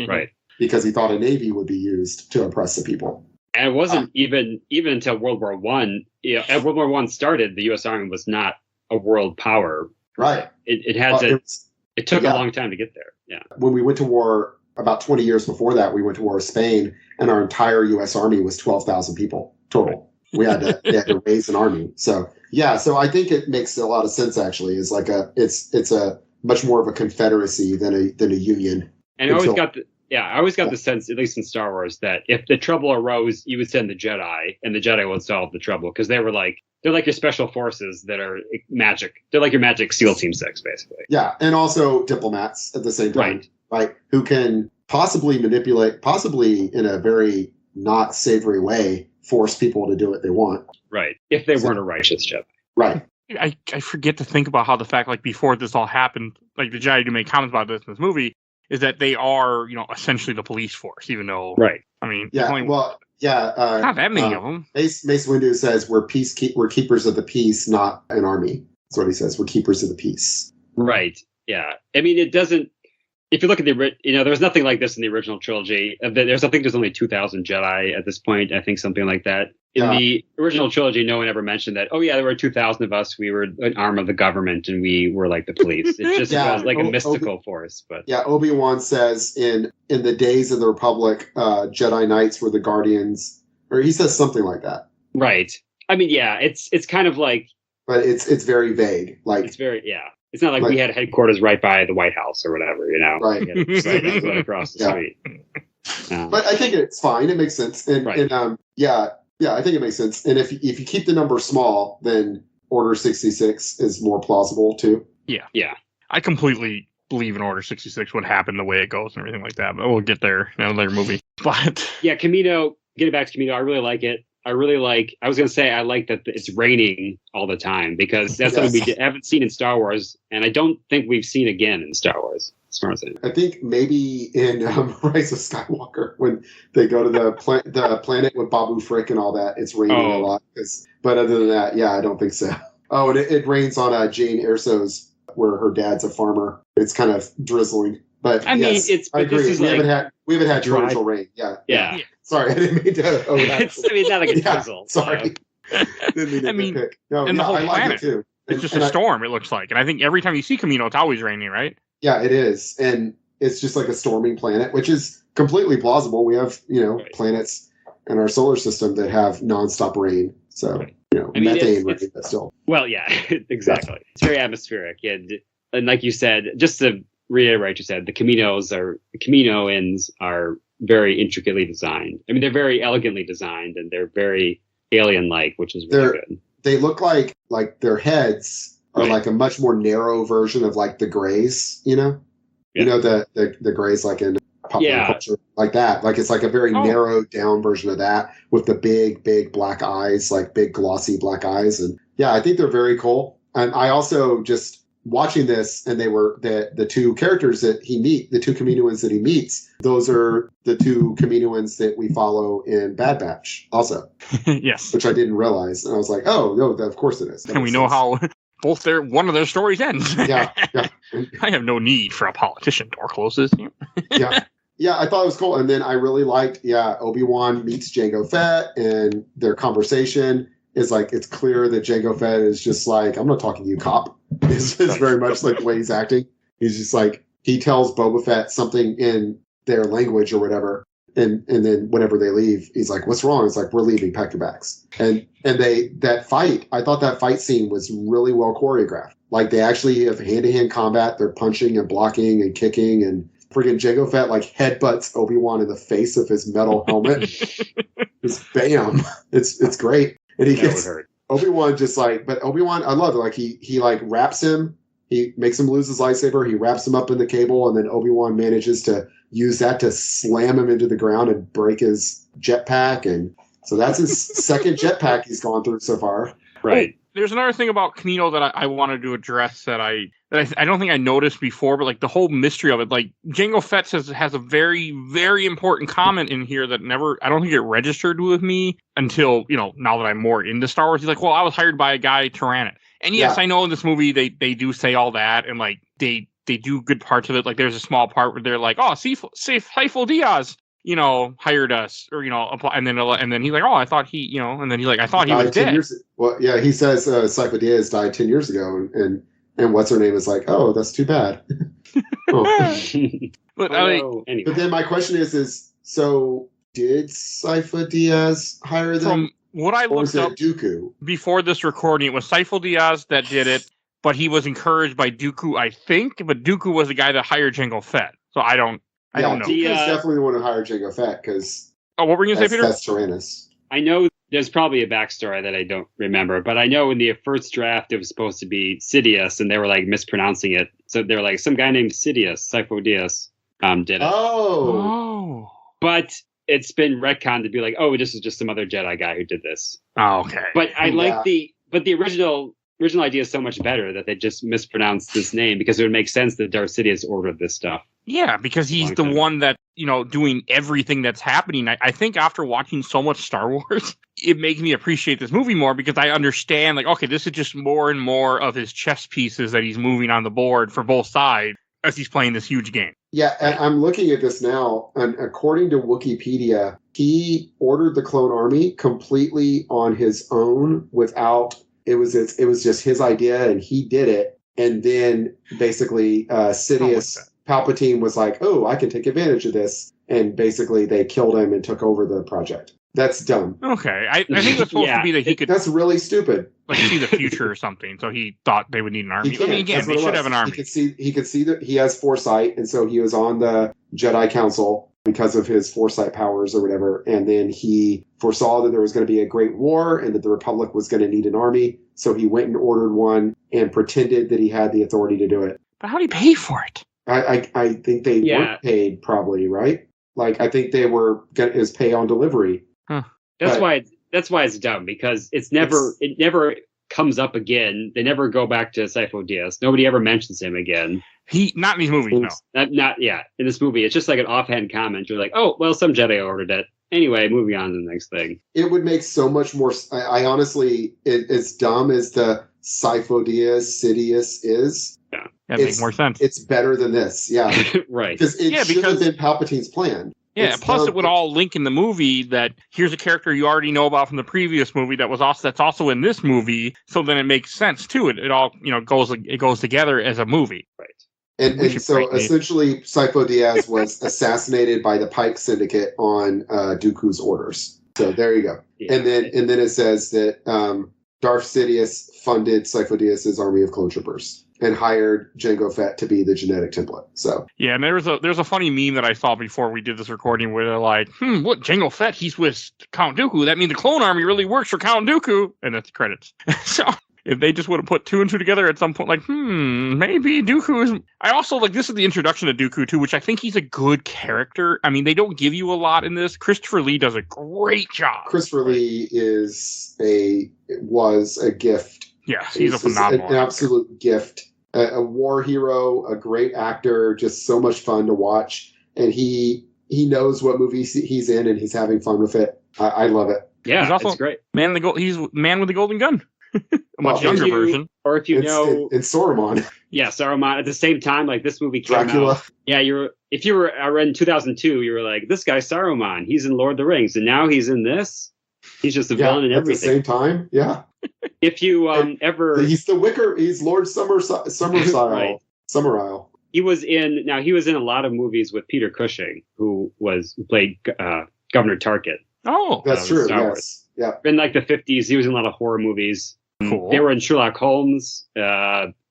Right. Because he thought a navy would be used to oppress the people. And it wasn't even until World War I. As World War I started, the U.S. Army was not a world power. Right. It took a long time to get there. Yeah. When we went to war, about 20 years before that, we went to war with Spain, and our entire U.S. Army was 12,000 people total. They had to raise an army. So I think it makes a lot of sense. Actually, it's a much more of a confederacy than a union. And I always got the sense, at least in Star Wars, that if the trouble arose, you would send the Jedi, and the Jedi would solve the trouble, because they're like your special forces that are magic. They're like your magic SEAL Team 6, basically. Yeah, and also diplomats at the same time, right? Who can possibly manipulate, possibly in a very not savory way, force people to do what they want. Right. If they weren't a righteous Jedi. Right. I forget to think about how the fact, like, before this all happened, like, the Jedi do make comments about this in this movie, is that they are, essentially the police force, even though, right. I mean, not that many of them. Mace Windu says we're keepers of the peace, not an army. That's what he says. We're keepers of the peace. Right. Yeah. I mean, it doesn't. If you look at there's nothing like this in the original trilogy. I think there's only 2,000 Jedi at this point. I think something like that. In the original trilogy, no one ever mentioned that. Oh yeah, there were 2,000 of us. We were an arm of the government, and we were like the police. It just was like a mystical force. But Obi-Wan says in the days of the Republic, Jedi Knights were the guardians, or he says something like that. Right. I mean, it's kind of like, but it's very vague. Like it's very It's not like we had headquarters right by the White House or whatever, Right. Right across the street. But I think it's fine. It makes sense. And I think it makes sense. And if you keep the number small, then Order 66 is more plausible too. Yeah. Yeah. I completely believe in Order 66 would happen the way it goes and everything like that. But we'll get there in another movie. But yeah, Camino, getting back to Camino, I really like it. I was going to say, I like that it's raining all the time, because that's something we haven't seen in Star Wars. And I don't think we've seen again in Star Wars, as far as I know. I think maybe in Rise of Skywalker, when they go to the planet with Babu Frick and all that, it's raining a lot. But other than that, I don't think so. Oh, and it rains on Jane Erso's, where her dad's a farmer. It's kind of drizzling. But I mean, I agree. We haven't had torrential rain. Yeah. Sorry, I didn't mean to. It's not like a drizzle. Sorry. I mean, and the whole planet. Like it too. It's just a storm, it looks like. And I think every time you see Camino, it's always raining, right? Yeah, it is. And it's just like a storming planet, which is completely plausible. We have, planets in our solar system that have nonstop rain. So, methane rain, but still. Well, yeah, exactly. It's very atmospheric. And like you said, just to reiterate, you said the Caminoans are very intricately designed. I mean, they're very elegantly designed, and they're very alien-like, which is really good. They look like their heads are like a much more narrow version of like the Greys, the Greys like in popular culture, like that. Like it's like a very narrowed down version of that with the big black eyes, like big glossy black eyes. And I think they're very cool. And I also just watching this, and they were the two characters that the two Kaminoans that he meets, those are the two Kaminoans that we follow in Bad Batch also. Yes. Which I didn't realize. And I was like, oh, no, of course it is. That and we know how one of their stories ends. Yeah. I have no need for a politician door closes. Yeah, I thought it was cool. And then I really liked, Obi-Wan meets Jango Fett, and their conversation is like, it's clear that Jango Fett is just like, I'm not talking to you, cop. It's very much like the way he's acting. He's just like, he tells Boba Fett something in their language or whatever. And then whenever they leave, he's like, what's wrong? It's like, we're leaving, pack your bags. And that fight, I thought that fight scene was really well choreographed. Like they actually have hand-to-hand combat. They're punching and blocking and kicking, and freaking Jango Fett like headbutts Obi-Wan in the face of his metal helmet. Just bam. It's great. And he gets Obi-Wan just like, but Obi-Wan, I love it. Like he like wraps him, he makes him lose his lightsaber, he wraps him up in the cable, and then Obi-Wan manages to use that to slam him into the ground and break his jetpack. And so that's his second jetpack he's gone through so far. Right. There's another thing about Camino that I wanted to address that I don't think I noticed before, but like the whole mystery of it, like Jango Fett has a very, very important comment in here that I don't think it registered with me until, now that I'm more into Star Wars. He's like, well, I was hired by a guy, Tyrannus. And yes, I know in this movie they do say all that, and like they do good parts of it. Like there's a small part where they're like, oh, Sifo Diaz, hired us, or, apply, and then he's like, oh, I thought he, and then he's like, I thought he was dead. He says Sifo Diaz died 10 years ago, and what's her name is like, oh, that's too bad. But anyway. But then my question is so did Sifo Diaz hire them? From what I looked up Dooku? Before this recording, it was Sifo Diaz that did it, but he was encouraged by Dooku, I think. But Dooku was the guy that hired Jango Fett, so I don't know. Dooku's definitely the one who hired Jango Fett, because what were you going to say, Peter? That's Tyrannus. I know there's probably a backstory that I don't remember, but I know in the first draft it was supposed to be Sidious, and they were like mispronouncing it. So they were like, some guy named Sidious, Sifo Diaz, did it. Oh. But it's been retconned to be like, oh, this is just some other Jedi guy who did this. Oh, okay. But I like the original original idea is so much better that they just mispronounced this name, because it would make sense that Darth Sidious ordered this stuff. Yeah, because he's the one that, doing everything that's happening. I think after watching so much Star Wars, it makes me appreciate this movie more, because I understand, like, okay, this is just more and more of his chess pieces that he's moving on the board for both sides as he's playing this huge game. Yeah, and I'm looking at this now, and according to Wikipedia, he ordered the clone army completely on his own without, it was just his idea, and he did it. And then basically Sidious, Palpatine was like, oh, I can take advantage of this. And basically they killed him and took over the project. That's dumb. Okay. I think it was supposed to be that he could... That's really stupid. Like, see the future or something. So he thought they would need an army. I mean, again, they should have an army. He could see that he has foresight. And so he was on the Jedi Council because of his foresight powers or whatever. And then he foresaw that there was going to be a great war and that the Republic was going to need an army. So he went and ordered one and pretended that he had the authority to do it. But how did he pay for it? I think they weren't paid, probably, right? Like, I think they were getting his pay on delivery. Huh. That's why it's dumb, because it never comes up again. They never go back to Sifo Dyas. Nobody ever mentions him again. Not in these movies, no. Not in this movie. It's just like an offhand comment. You're like, oh, well, some Jedi ordered it. Anyway, moving on to the next thing. It would make so much more... I honestly... It's dumb as the Sifo Dyas Sidious is. Yeah, that makes more sense. It's better than this, yeah. Right. Because it should have been Palpatine's plan. Yeah, plus it would all link in the movie that here's a character you already know about from the previous movie that's also in this movie, so then it makes sense too. It all goes together as a movie. Right. And so essentially Sifo Dyas was assassinated by the Pike Syndicate on Dooku's orders. So there you go. Yeah. And then it says that Darth Sidious funded Sifo Dyas' army of clone troopers and hired Jango Fett to be the genetic template. So yeah, and there's a funny meme that I saw before we did this recording where they're like, what, Jango Fett, he's with Count Dooku. That means the clone army really works for Count Dooku. And that's the credits. So if they just would have put two and two together at some point, like, maybe Dooku is... I also, like, this is the introduction to Dooku, too, which I think he's a good character. I mean, they don't give you a lot in this. Christopher Lee does a great job. Christopher Lee was a gift. Yes, he's a phenomenal an absolute gift. A war hero, a great actor, just so much fun to watch. And he knows what movie he's in, and he's having fun with it. I love it. Yeah, he's also it's great. He's Man with the Golden Gun. A much younger version. Or if you know... It's Saruman. Yeah, Saruman. At the same time, like, this movie came Dracula. out. Yeah, if you were in 2002, you were like, this guy's Saruman. He's in Lord of the Rings. And now he's in this. He's just a villain in everything. At the same time, yeah. If you ever... He's he's Lord Summerisle. Right. Summerisle. He was in a lot of movies with Peter Cushing, who played Governor Tarkin. Oh, that's true. Star Yes. Wars. Yeah. In like the 50s, he was in a lot of horror movies. Cool. They were in Sherlock Holmes.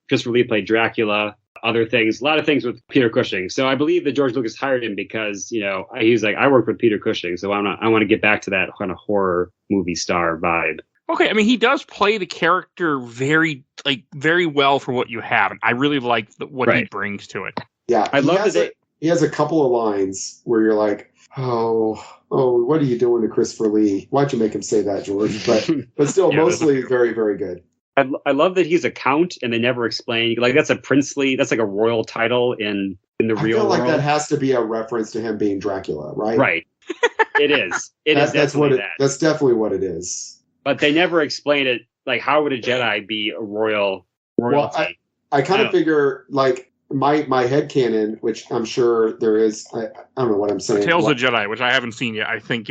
Christopher Lee played Dracula. Other things, a lot of things with Peter Cushing. So I believe that George Lucas hired him because he's like, I worked with Peter Cushing, so I want to get back to that kind of horror movie star vibe. Okay, I mean, he does play the character very well for what you have, and I really like what he brings to it. Yeah, I love that he has a couple of lines where you're like, oh, what are you doing to Christopher Lee? Why'd you make him say that, George? But still, mostly very, very good. I love that he's a count, and they never explain. Like, that's like a royal title in the real world. I feel like that has to be a reference to him being Dracula, right? Right. It is. That's definitely what it is. But they never explain it. Like, how would a Jedi be a royalty? Well, I kind of figure, like, my headcanon, which I'm sure there is, I don't know what I'm saying. Tales of Jedi, which I haven't seen yet, I think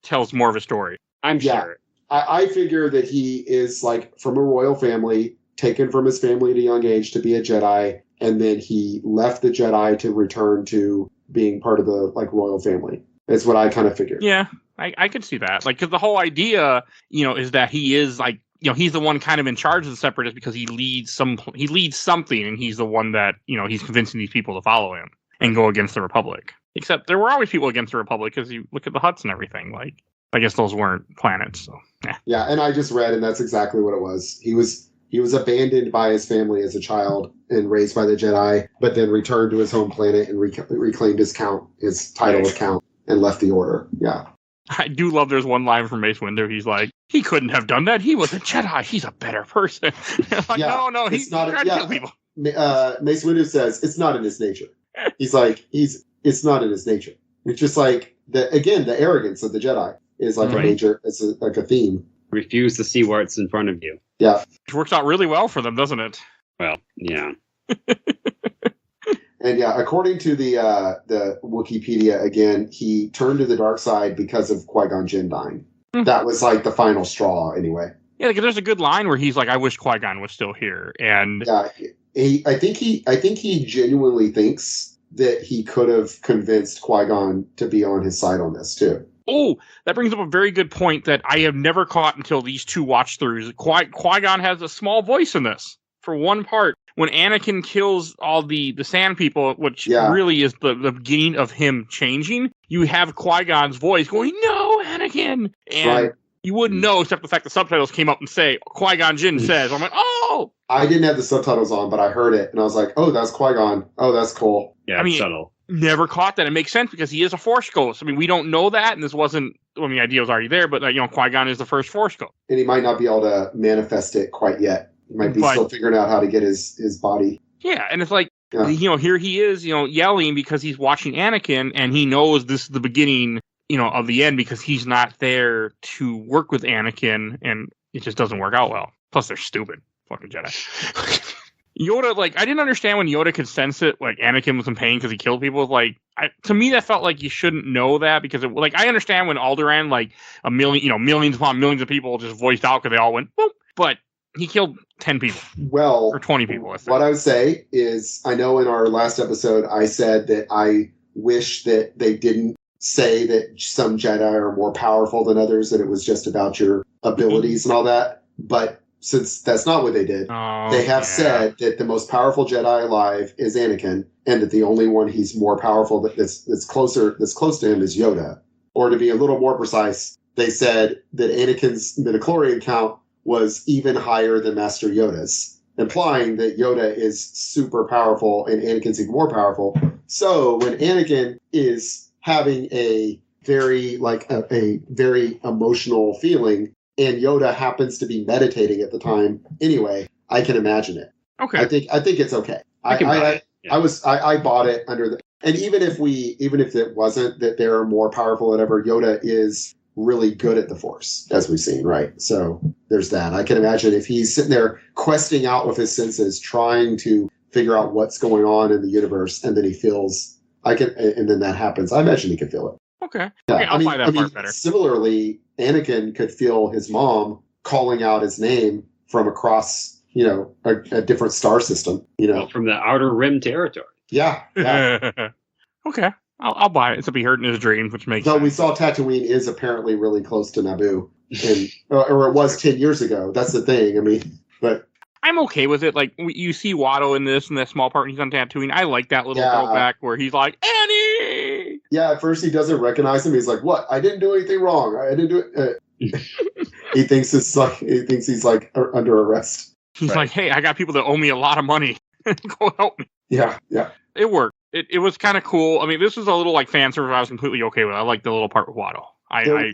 tells more of a story. I'm sure. I figure that he is, like, from a royal family, taken from his family at a young age to be a Jedi, and then he left the Jedi to return to being part of the, like, royal family. That's what I kind of figured. Yeah, I could see that. Like, because the whole idea, is that he is, like, he's the one kind of in charge of the Separatists because he leads something, and he's the one that, he's convincing these people to follow him and go against the Republic. Except there were always people against the Republic because you look at the Hutts and everything. Like, I guess those weren't planets. So, yeah. Yeah, and I just read, and that's exactly what it was. He was abandoned by his family as a child and raised by the Jedi, but then returned to his home planet and reclaimed his title of Count and left the Order. Yeah. I do love there's one line from Mace Windu. He's like, he couldn't have done that. He was a Jedi. He's a better person. Like, no, he's trying to kill people. Mace Windu says it's not in his nature. He's like, it's not in his nature. It's just like, the arrogance of the Jedi is like like a theme. Refuse to see what's in front of you. Yeah. Which works out really well for them, doesn't it? Well, yeah. And yeah, according to the Wikipedia, again, he turned to the dark side because of Qui-Gon Jinn dying. That was like the final straw, anyway. Yeah, because there's a good line where he's like, "I wish Qui-Gon was still here," and yeah, I think he genuinely thinks that he could have convinced Qui-Gon to be on his side on this too. Oh, that brings up a very good point that I have never caught until these two watch throughs. Qui-Gon has a small voice in this for one part. When Anakin kills all the sand people, which really is the beginning of him changing, you have Qui-Gon's voice going, "No, Anakin!" And you wouldn't know except the fact the subtitles came up and say, Qui-Gon Jinn says. I'm like, oh! I didn't have the subtitles on, but I heard it, and I was like, oh, that's Qui-Gon. Oh, that's cool. Yeah, it's subtle. Never caught that. It makes sense because he is a Force Ghost. I mean, we don't know that, and this wasn't, the idea was already there, but, Qui-Gon is the first Force Ghost. And he might not be able to manifest it quite yet. He might be still figuring out how to get his body. Yeah, and it's like, here he is, yelling because he's watching Anakin, and he knows this is the beginning, of the end because he's not there to work with Anakin, and it just doesn't work out well. Plus, they're stupid. Fucking Jedi. Yoda, I didn't understand when Yoda could sense it, Anakin was in pain because he killed people. To me, that felt like you shouldn't know that because, I understand when Alderaan, millions upon millions of people just voiced out because they all went, boom, but he killed 10 people. Well, or 20 people. What I would say is, I know in our last episode, I said that I wish that they didn't say that some Jedi are more powerful than others, that it was just about your abilities and all that. But since that's not what they did, they have said that the most powerful Jedi alive is Anakin, and that the only one he's more powerful that's close to him is Yoda. Or to be a little more precise, they said that Anakin's midichlorian count was even higher than Master Yoda's, implying that Yoda is super powerful and Anakin's even more powerful. So when Anakin is having a very a very emotional feeling, and Yoda happens to be meditating at the time anyway, I can imagine it. Okay. I think it's okay. I bought it under the, and even if it wasn't that they're more powerful than ever, Yoda is really good at the Force, as we've seen, right? So there's that. I can imagine if he's sitting there questing out with his senses, trying to figure out what's going on in the universe, and then he feels, and then that happens. I imagine he could feel it. Okay. Yeah, I'll buy that part better. Similarly, Anakin could feel his mom calling out his name from across, a different star system, from the Outer Rim territory. Yeah. Okay. I'll buy it. Except he heard in his dreams, which makes sense. We saw Tatooine is apparently really close to Naboo, or it was 10 years ago. That's the thing. But I'm okay with it. You see Watto in this, and that small part when he's on Tatooine. I like that little throwback where he's like, Annie! Yeah, at first he doesn't recognize him. He's like, what? I didn't do anything wrong. I didn't do it. He thinks he's under arrest. He's like, hey, I got people that owe me a lot of money. Go help me. Yeah. It worked. It was kind of cool. this was a little fan service I was completely okay with. I liked the little part with Watto.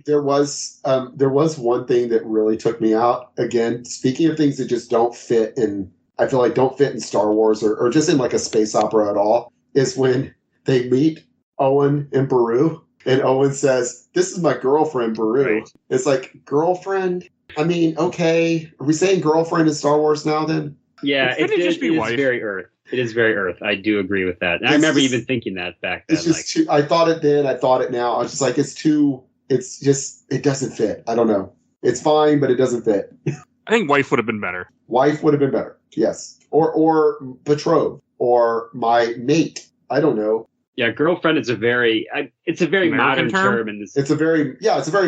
There was one thing that really took me out. Again, speaking of things that just don't fit in, I feel like don't fit in Star Wars or just in a space opera at all, is when they meet Owen and Beru, and Owen says, "This is my girlfriend, Beru." Right. It's like, girlfriend? Okay. Are we saying girlfriend in Star Wars now then? Yeah, it is very Earth. It is very Earth. I do agree with that. And I remember even thinking that back then. It's just too, I thought it then, I thought it now. I was just like, it doesn't fit. I don't know. It's fine, but it doesn't fit. I think wife would have been better. Wife would have been better, yes. Or betrothed, or my mate. I don't know. Yeah, girlfriend is a very modern term in this. It's a very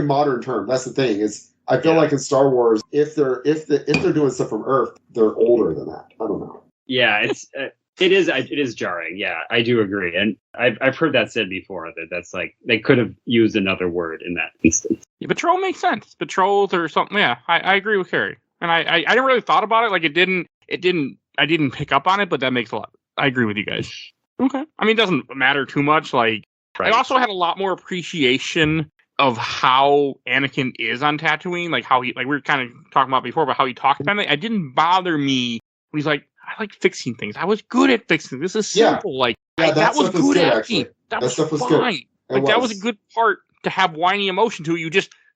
modern term. That's the thing. I feel like in Star Wars, if they're doing stuff from Earth, they're older than that. I don't know. Yeah, it is jarring. Yeah, I do agree, and I've heard that said before that's they could have used another word in that instance. Yeah, betrothal makes sense. Betrothed or something. Yeah, I agree with Kerry, and I didn't really thought about it. I didn't pick up on it, but that makes a lot. I agree with you guys. Okay, it doesn't matter too much. I also had a lot more appreciation of how Anakin is on Tatooine, like how he, like we were kind of talking about before, about how he talked about it. It didn't bother me when he's like, I like fixing things. I was good at fixing. This is simple. Like that was good acting. That stuff was fine. Like that was a good part to have whiny emotion to.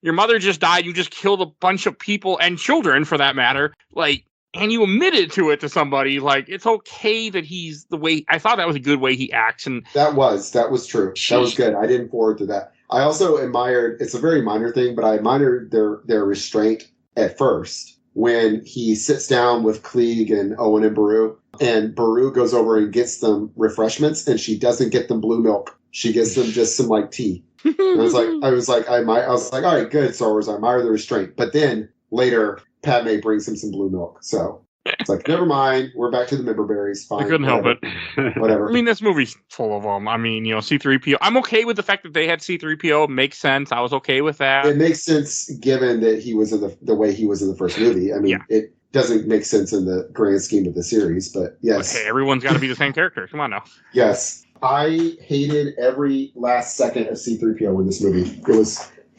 Your mother just died. You just killed a bunch of people and children, for that matter. Like, and you admitted to it to somebody. Like, it's okay that he's the way. I thought that was a good way he acts, and that was true. That was good. I didn't forward to that. I also admired. It's a very minor thing, but I admired their restraint at first when he sits down with Klieg and Owen and Beru goes over and gets them refreshments, and she doesn't get them blue milk. She gets them just some like tea. I was like, all right, good, Star Wars. I admire the restraint. But then later, Padme brings him some blue milk. So it's like, never mind. We're back to the member berries. Fine. I couldn't help it. Whatever. I mean, this movie's full of them. I mean, C-3PO. I'm okay with the fact that they had C-3PO. It makes sense. I was okay with that. It makes sense given that he was in the way he was in the first movie. I mean, It doesn't make sense in the grand scheme of the series, but yes. But hey, everyone's got to be the same character. Come on now. Yes. I hated every last second of C-3PO in this movie.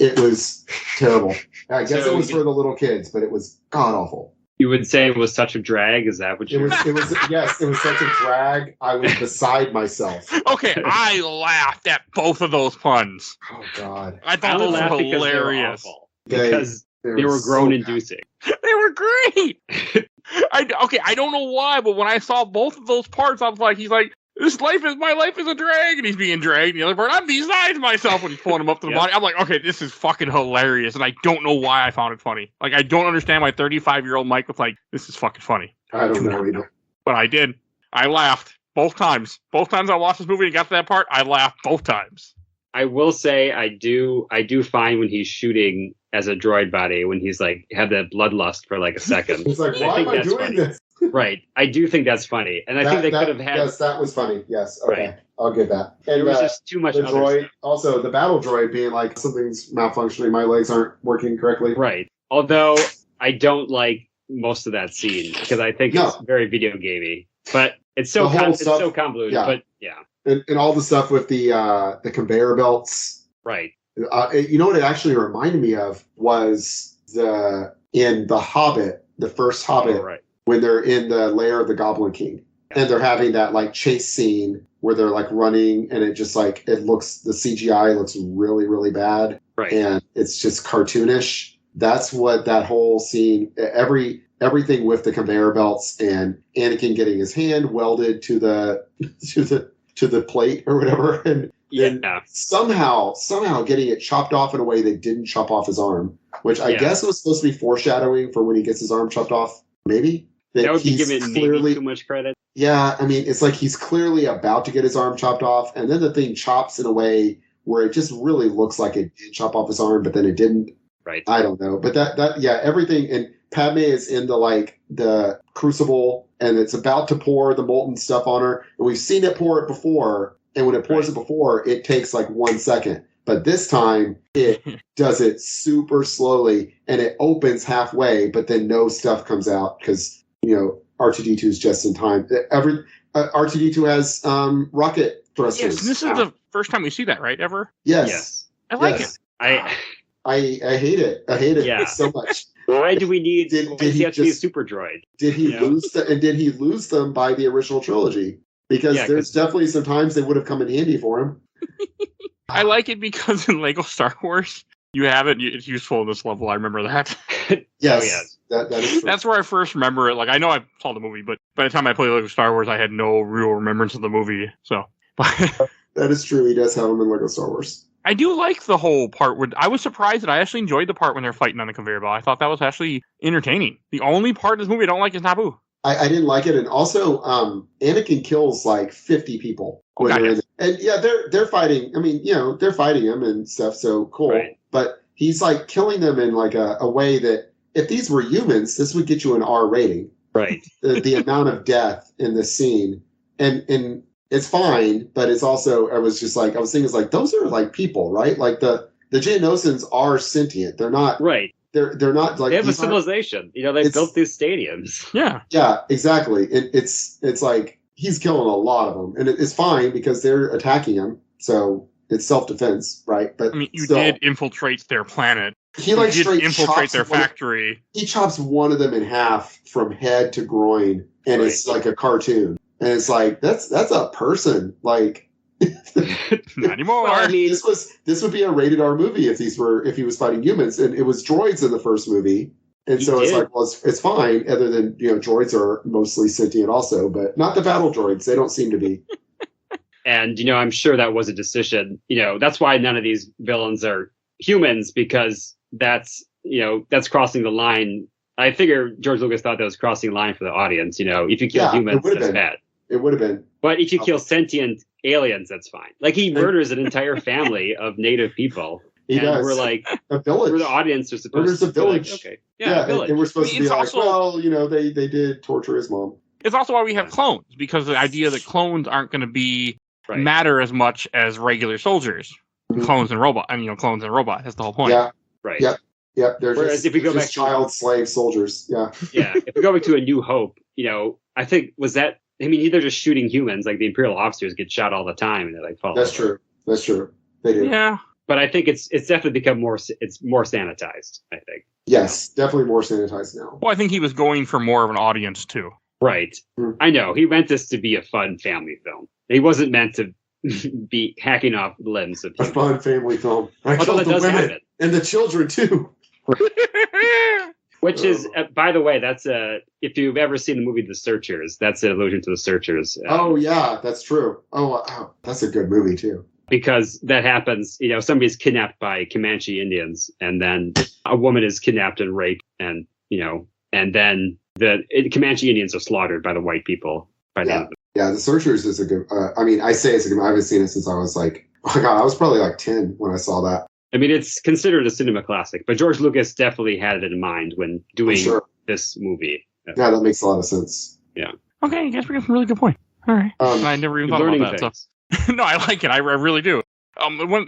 It was terrible. I guess it was for the little kids, but it was god awful. You would say it was such a drag? Is that what you? It was. Yes, it was such a drag. I was beside myself. Okay, I laughed at both of those puns. Oh God! I thought those were hilarious because they were groan-inducing. They were great. I don't know why, but when I saw both of those parts, I was like, he's like, my life is a drag, and he's being dragged. And the other part, I'm beside myself when he's pulling him up to the body. I'm like, okay, this is fucking hilarious, and I don't know why I found it funny. Like, I don't understand why 35-year-old Mike was like, this is fucking funny. I don't know either. But I did. I laughed both times. Both times I watched this movie and got to that part, I laughed both times. I will say I do find when he's shooting as a droid body, when he's like had that bloodlust for like a second. He's like, why am I doing this? Right. I do think that's funny. And I think they could have had... Yes, that was funny. Yes. Okay. Right. I'll give that. And there was just too much the droid, also the battle droid being like, something's malfunctioning, my legs aren't working correctly. Right. Although I don't like most of that scene because I think it's very video gamey. But it's so convoluted. Yeah. But yeah. And all the stuff with the conveyor belts. Right. You know what it actually reminded me of was in The Hobbit, the first Hobbit. Oh, right. When they're in the lair of the Goblin King, and they're having that like chase scene where they're like running, and it just like the CGI looks really, really bad, right? And it's just cartoonish. That's what that whole scene, everything with the conveyor belts and Anakin getting his hand welded to the plate or whatever, and somehow getting it chopped off in a way they didn't chop off his arm, which I guess was supposed to be foreshadowing for when he gets his arm chopped off, maybe. That would be giving maybe too much credit. Yeah, I mean, it's like he's clearly about to get his arm chopped off, and then the thing chops in a way where it just really looks like it did chop off his arm, but then it didn't. Right. I don't know. But everything, and Padme is in the crucible, and it's about to pour the molten stuff on her, and we've seen it pour it before, and when it pours it before, it takes like 1 second. But this time, it does it super slowly, and it opens halfway, but then no stuff comes out because, R2-D2 is just in time. R2-D2 has rocket thrusters. Yes, this is the first time we see that, right? Ever? Yes. I like it. I hate it. I hate it so much. Why do we need? Did he have to be a super droid? Did he lose and did he lose them by the original trilogy? Because there's definitely some times they would have come in handy for him. I like it because in Lego Star Wars, you have it. It's useful in this level. I remember that. Yes. That is true. That's where I first remember it. Like, I know I saw the movie, but by the time I played Lego Star Wars, I had no real remembrance of the movie. So, that is true. He does have them in Lego Star Wars. I do like the whole part where I was surprised that I actually enjoyed the part when they're fighting on the conveyor belt. I thought that was actually entertaining. The only part of this movie I don't like is Naboo. I didn't like it, and also Anakin kills like 50 people. And they're fighting. I mean, they're fighting him and stuff. So cool. Right. But he's like killing them in like a way that if these were humans, this would get you an R rating. Right. The amount of death in this scene, and it's fine, but it's also I was thinking it's like those are like people, right? Like the Geonosians are sentient. They're not right. They're not like they have a civilization. They built these stadiums. Yeah. Yeah, exactly. It's like he's killing a lot of them, and it's fine because they're attacking him. So It's self-defense, right? But I mean, you did infiltrate their planet. He like did straight infiltrate their factory. He chops one of them in half from head to groin, and it's like a cartoon. And it's like that's a person. Like not anymore. Well, I mean, this would be a rated R movie if he was fighting humans, and it was droids in the first movie. And so it's like, well, it's fine. Other than droids are mostly sentient also, but not the battle droids. They don't seem to be. And I'm sure that was a decision. That's why none of these villains are humans, because that's crossing the line. I figure George Lucas thought that was crossing the line for the audience. If you kill humans, that's bad. It would have been. But if you kill sentient aliens, that's fine. Like, he murders an entire family of native people. He does. We're like, a village. We're the audience are supposed to be village. Like, okay. Yeah, and we're supposed to be like, also, they did torture his mom. It's also why we have clones, because the idea that clones aren't going to be matter as much as regular soldiers. Mm-hmm. Clones and robot. Clones and robot. That's the whole point. Yeah. Right. Yep. Whereas if we go back to child slave soldiers. Yeah. Yeah. If we go back to A New Hope, I think they're just shooting humans. Like, the Imperial officers get shot all the time, and they like fall. That's true. They do. Yeah. But I think it's definitely become more sanitized, I think. Yes, definitely more sanitized now. Well, I think he was going for more of an audience too. Right. Mm. I know. He meant this to be a fun family film. He wasn't meant to be hacking off limbs of humans. A fun family film. I killed the women and the children too. Which is, by the way, that's if you've ever seen the movie The Searchers, that's an allusion to The Searchers. Oh, yeah, that's true. Oh, that's a good movie too. Because that happens, somebody's kidnapped by Comanche Indians, and then a woman is kidnapped and raped, and then the Comanche Indians are slaughtered by the white people. Yeah, The Searchers is a good. I say it's a good. I haven't seen it since I was like, oh my god, I was probably like 10 when I saı that. I mean, it's considered a cinema classic, but George Lucas definitely had it in mind when doing this movie. Yeah, that makes a lot of sense. Yeah. Okay, you guys bring up a really good point. All right. I never even thought about that. So. No, I like it. I really do.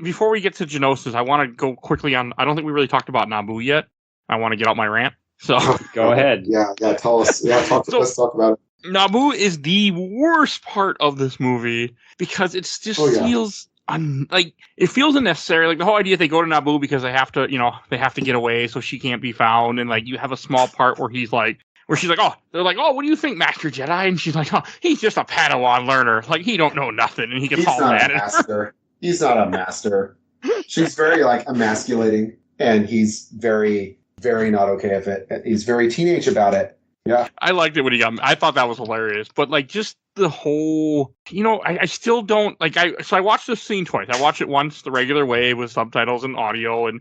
Before we get to Geonosis, I want to go quickly on. I don't think we really talked about Naboo yet. I want to get out my rant. So go ahead. Yeah. Tell us. Yeah, let's talk about it. Naboo is the worst part of this movie because it just feels it feels unnecessary. Like, the whole idea they go to Naboo because they have to get away so she can't be found, and like you have a small part where she's like, oh, they're like, oh, what do you think, Master Jedi? And she's like, oh, he's just a Padawan learner. Like, he don't know nothing, and he gets all mad at her. He's not a master. She's very emasculating, and he's very, very not okay with it. He's very teenage about it. Yeah, I liked it when he got me. I thought that was hilarious, but just the whole, I still don't So I watched this scene twice. I watched it once the regular way with subtitles and audio, and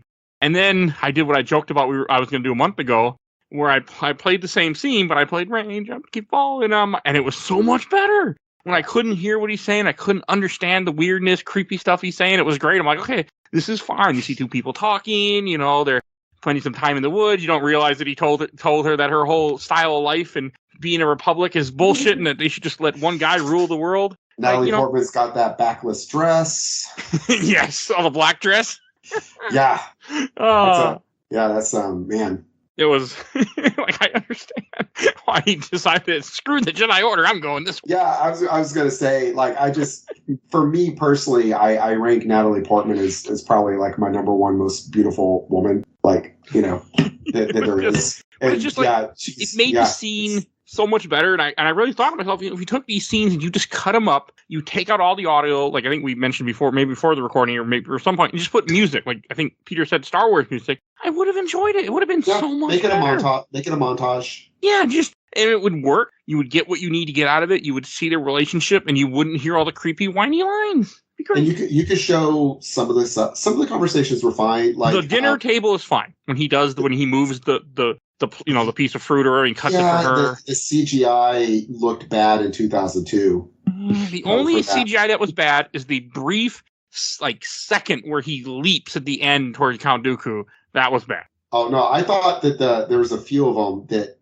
then I did what I joked about I was going to do a month ago, where I played the same scene, but I played range, keep falling, and it was so much better. When I couldn't hear what he's saying, I couldn't understand the weirdness, creepy stuff he's saying. It was great. I'm like, okay, this is fine. You see two people talking, they're spending some time in the woods. You don't realize that he told her that her whole style of life and being a republic is bullshit, and that they should just let one guy rule the world. Natalie Portman's got that backless dress. Yes, the black dress. Yeah. That's man. It was I understand why he decided, screw the Jedi Order, I'm going this way. Yeah, I was gonna say, for me personally, I rank Natalie Portman as probably my number one most beautiful woman, that there is. And it's just it made the scene so much better, and I really thought to myself, if you took these scenes and you just cut them up, you take out all the audio, like I think we mentioned before, maybe before the recording or some point, and just put music, like I think Peter said Star Wars music, I would have enjoyed it. It would have been so much better. Make it a montage. Yeah, and it would work. You would get what you need to get out of it. You would see their relationship, and you wouldn't hear all the creepy, whiny lines. And you could show some of the stuff. Some of the conversations were fine. The dinner table is fine when he moves the piece of fruit or he cuts it for her. The CGI looked bad in 2002. The only CGI that was bad is the brief second where he leaps at the end towards Count Dooku. That was bad. Oh no, I thought that there was a few of them that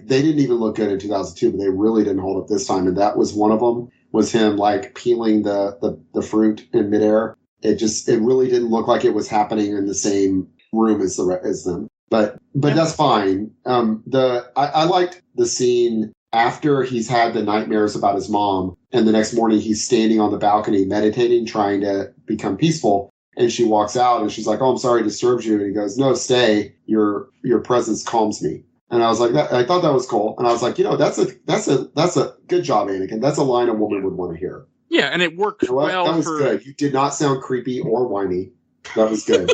they didn't even look good in 2002, but they really didn't hold up this time, and that was one of them. Was him peeling the fruit in midair. It really didn't look like it was happening in the same room as them. But that's fine. I liked the scene after he's had the nightmares about his mom, and the next morning he's standing on the balcony meditating, trying to become peaceful. And she walks out and she's like, "Oh, I'm sorry I disturbed you." And he goes, "No, stay. Your presence calms me." And I was like, I thought that was cool. And I was like, that's a good job, Anakin. That's a line a woman would want to hear. Yeah, and it works well. That was good. You did not sound creepy or whiny. That was good.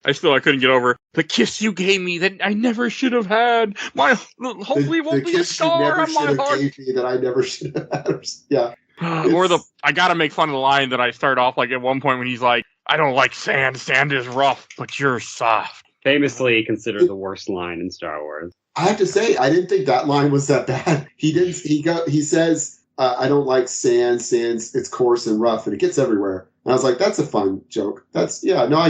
I couldn't get over the kiss you gave me that I never should have had. Hopefully it won't be a scar on my heart. Gave me that I never should have had. Yeah. Or I gotta make fun of the line that I start off like at one point when he's like, "I don't like sand. Sand is rough, but you're soft." Famously considered the worst line in Star Wars. I have to say, I didn't think that line was that bad. He says, "I don't like sand. It's coarse and rough, and it gets everywhere." And I was like, "That's a fun joke. I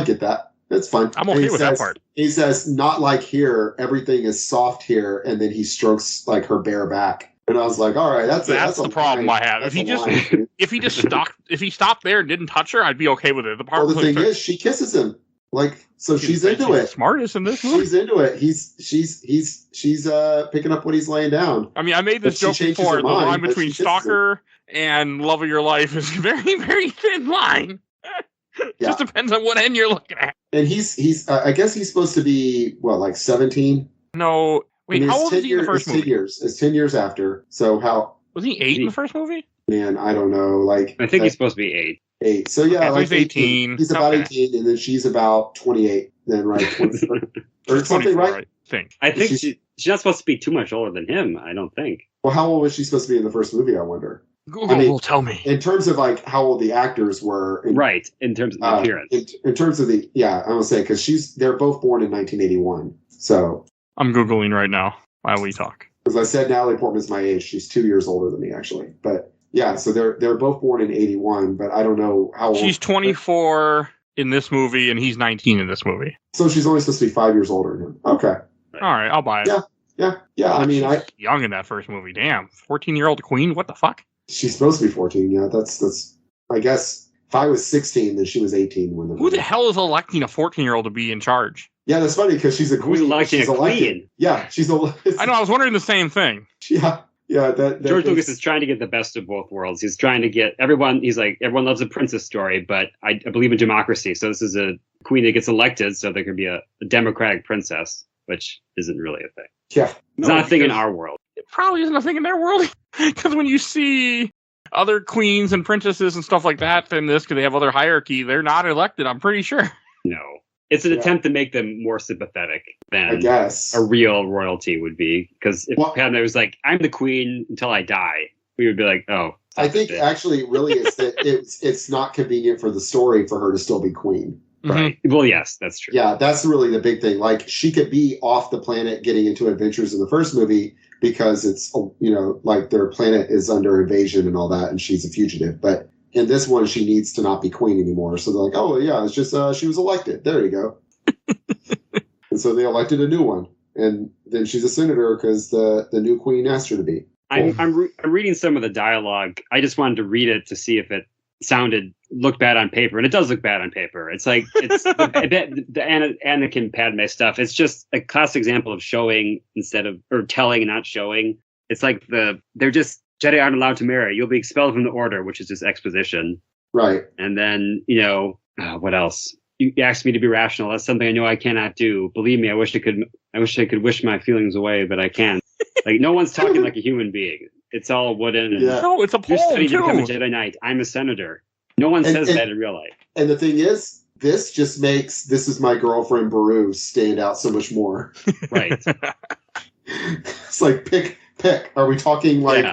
get that. That's fun." I'm okay with that part. He says, "Not like here. Everything is soft here," and then he strokes like her bare back. And I was like, "All right, that's the problem I have. If he stopped there and didn't touch her, I'd be okay with it." The thing is, she kisses him. Like, so she's into it. Smartest in this movie. She's into it. She's picking up what he's laying down. I mean, I made this joke before. The line between stalker and love of your life is a very, very thin line. Just depends on what end you're looking at. And he's I guess he's supposed to be like 17. No, wait. How old is he in the first movie? 10 years. It's 10 years after. So how was he 8 in the first movie? Man, I don't know. Like, I think he's supposed to be 8. 8. So yeah, like he's 18. He's about 18, and then she's about 28. Then right, 20, or something, right? I think she's not supposed to be too much older than him. I don't think. Well, how old was she supposed to be in the first movie? I wonder. Google will tell me. In terms of like how old the actors were, in terms of the appearance. In terms of I'm gonna say because they're both born in 1981. So I'm Googling right now while we talk. As I said, Natalie Portman's my age. She's 2 years older than me, actually. But yeah, so they're both born in 81, but I don't know how old. She's 24 in this movie, and he's 19 in this movie. So she's only supposed to be 5 years older than him. Okay. All right, I'll buy it. Yeah. I mean, she's young in that first movie. Damn, 14-year-old queen. What the fuck? She's supposed to be 14. Yeah, that's. I guess if I was 16, then she was 18 when. Who the hell is electing a 14-year-old to be in charge? Yeah, that's funny because she's a queen. Who's electing a queen? Yeah, she's elected. I know. I was wondering the same thing. Yeah. That George Lucas is trying to get the best of both worlds. He's trying to get everyone. He's like, everyone loves a princess story, but I believe in democracy. So this is a queen that gets elected, so there can be a democratic princess, which isn't really a thing. Yeah, it's not a thing in our world. It probably isn't a thing in their world because when you see other queens and princesses and stuff like that in this, because they have other hierarchy, they're not elected. I'm pretty sure. No. It's an attempt to make them more sympathetic than I guess a real royalty would be. Because if Padme was like, "I'm the queen until I die," we would be like, "Oh." I think actually, really, it's that it's not convenient for the story for her to still be queen. Right. Well, yes, that's true. Yeah, that's really the big thing. Like, she could be off the planet getting into adventures in the first movie because it's like their planet is under invasion and all that, and she's a fugitive, but. In this one, she needs to not be queen anymore. So they're like, "Oh, yeah, it's just she was elected. There you go." And so they elected a new one. And then she's a senator because the new queen asked her to be. I'm reading some of the dialogue. I just wanted to read it to see if it looked bad on paper. And it does look bad on paper. It's like, it's the Anakin Padme stuff. It's just a classic example of showing or telling and not showing. It's like they're just, Jedi aren't allowed to marry. You'll be expelled from the order, which is just exposition. Right. And then, what else? You asked me to be rational. That's something I know I cannot do. Believe me, I wish I could wish my feelings away, but I can't. Like, no one's talking like a human being. It's all wooden. And No, it's a poem, you're studying to become a Jedi Knight. I'm a senator. No one says that in real life. And the thing is, this just makes "This Is My Girlfriend Beru" stand out so much more. Right. It's like, pick. Are we talking like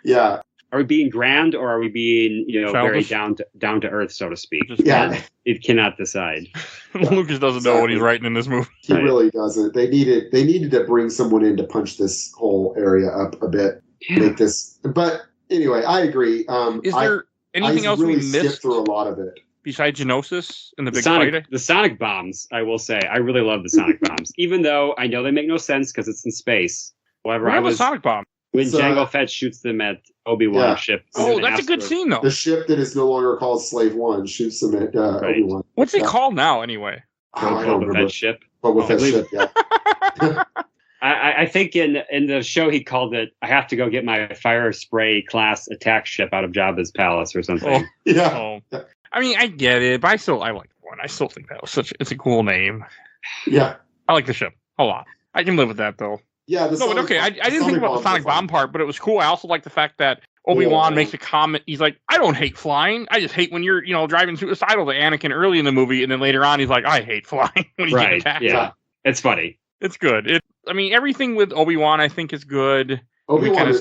yeah. Are we being grand or are we being, very down to earth, so to speak? Yeah. It cannot decide. Lucas doesn't know what he's writing in this movie. He really doesn't. They needed to bring someone in to punch this whole area up a bit. Yeah. Make this. But anyway, I agree. Is there anything else really we missed? Skipped through a lot of it. Besides Genosis and the big fight? The sonic bombs, I will say. I really love the sonic bombs. Even though I know they make no sense because it's in space. However, I was a sonic bomb. When Jango Fett shoots them at Obi-Wan's ship. Oh, that's a good scene, though. The ship that is no longer called Slave One shoots them at Obi-Wan. What's it called now, anyway? I don't remember. Fett ship. But with that ship, yeah. I I think in the show he called it, I have to go get my fire spray class attack ship out of Jabba's palace or something. Oh, yeah. Oh. I mean, I get it, but I like the one. I still think that was it's a cool name. Yeah. I like the ship a lot. I can live with that, though. Yeah. But okay, I didn't think about the sonic bomb part, but it was cool. I also like the fact that Obi-Wan makes a comment. He's like, I don't hate flying. I just hate when you're, driving suicidal to Anakin early in the movie, and then later on he's like, I hate flying when you get attacked. Yeah, it's funny. It's good. Everything with Obi-Wan I think is good. Obi-Wan,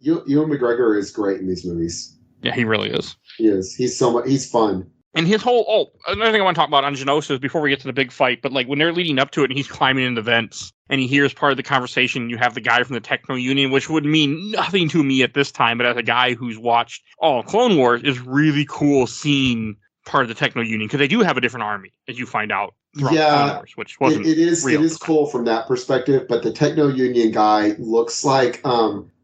Ewan McGregor is great in these movies. Yeah, he really is. He is. He's fun. And his whole, another thing I want to talk about on Geonosis before we get to the big fight, but like when they're leading up to it and he's climbing into vents and he hears part of the conversation, you have the guy from the Techno Union, which would mean nothing to me at this time, but as a guy who's watched all Clone Wars, is really cool seeing part of the Techno Union because they do have a different army, as you find out. Yeah, Wars, which wasn't it is cool from that perspective, but the Techno Union guy looks like,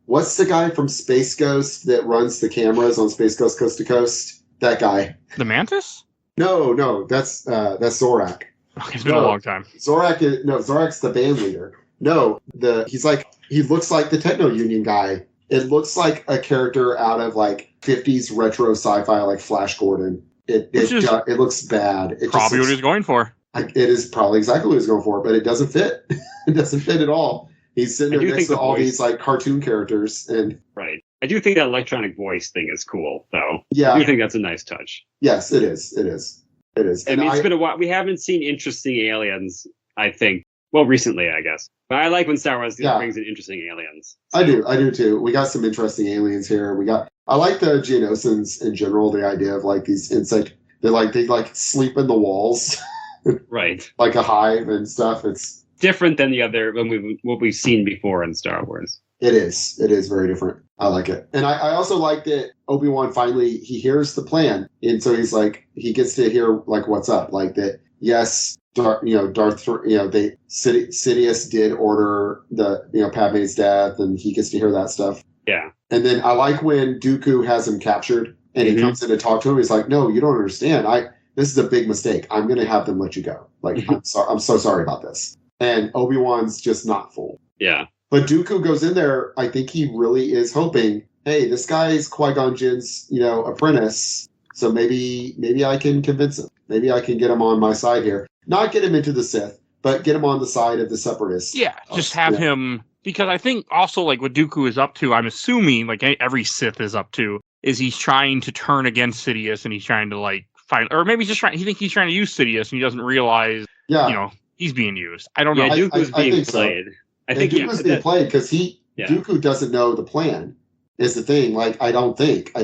what's the guy from Space Ghost that runs the cameras on Space Ghost Coast to Coast? That guy. The Mantis? No, that's Zorak. It's been a long time. Zorak's the band leader. No, he looks like the Techno Union guy. It looks like a character out of like 50s retro sci-fi, like Flash Gordon. It looks bad. It probably what he's going for. It is probably exactly what he's going for, but it doesn't fit. It doesn't fit at all. He's sitting there next to all these like cartoon characters, and right. I do think that electronic voice thing is cool, though. Yeah, I do think that's a nice touch. Yes, it is. It is. I mean, it's been a while. We haven't seen interesting aliens, I think. Well, recently, I guess. But I like when Star Wars brings in interesting aliens. So. I do too. We got some interesting aliens here. I like the Geonosians in general. The idea of like these insect, they sleep in the walls, right? Like a hive and stuff. It's different than what we've seen before in Star Wars. It is very different. I like it. And I also like that Obi-Wan finally, he hears the plan. And so he's like, he gets to hear like what's up. Like that, yes, Sidious did order the, Padme's death, and he gets to hear that stuff. Yeah. And then I like when Dooku has him captured and he comes in to talk to him. He's like, no, you don't understand. This is a big mistake. I'm going to have them let you go. Like, I'm so sorry about this. And Obi-Wan's just not fooled. Yeah. But Dooku goes in there. I think he really is hoping, hey, this guy is Qui-Gon Jinn's, apprentice. So maybe I can convince him. Maybe I can get him on my side here. Not get him into the Sith, but get him on the side of the Separatists. Yeah, just have him. Because I think also like what Dooku is up to, I'm assuming like every Sith is up to, is he's trying to turn against Sidious and he's trying to like find, or maybe he thinks he's trying to use Sidious and he doesn't realize, he's being used. I don't know. Yeah, Dooku's being played. So. I think Dooku's being played because Dooku doesn't know the plan. Is the thing. Like, I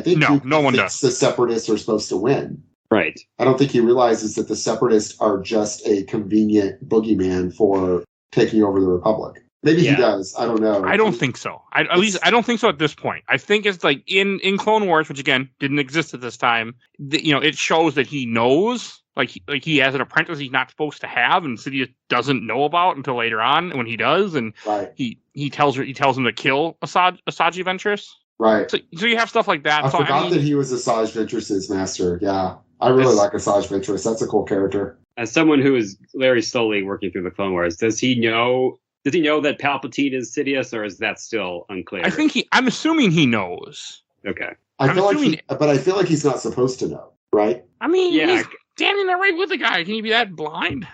think no one does. The Separatists are supposed to win. Right. I don't think he realizes that the Separatists are just a convenient boogeyman for taking over the Republic. Maybe he does. I don't know. I don't think so. At least I don't think so at this point. I think it's like in Clone Wars, which again didn't exist at this time. It shows that he knows. Like he has an apprentice he's not supposed to have, and Sidious doesn't know about until later on when he does, and he tells him to kill Asajj Ventress. Right. So you have stuff like that. I forgot that he was Asajj Ventress's master. Yeah, I really like Asajj Ventress. That's a cool character. As someone who is very slowly working through the Clone Wars, does he know that Palpatine is Sidious, or is that still unclear? I'm assuming he knows. Okay. I feel like he's not supposed to know, right? I mean, he's standing there right with the guy. Can you be that blind?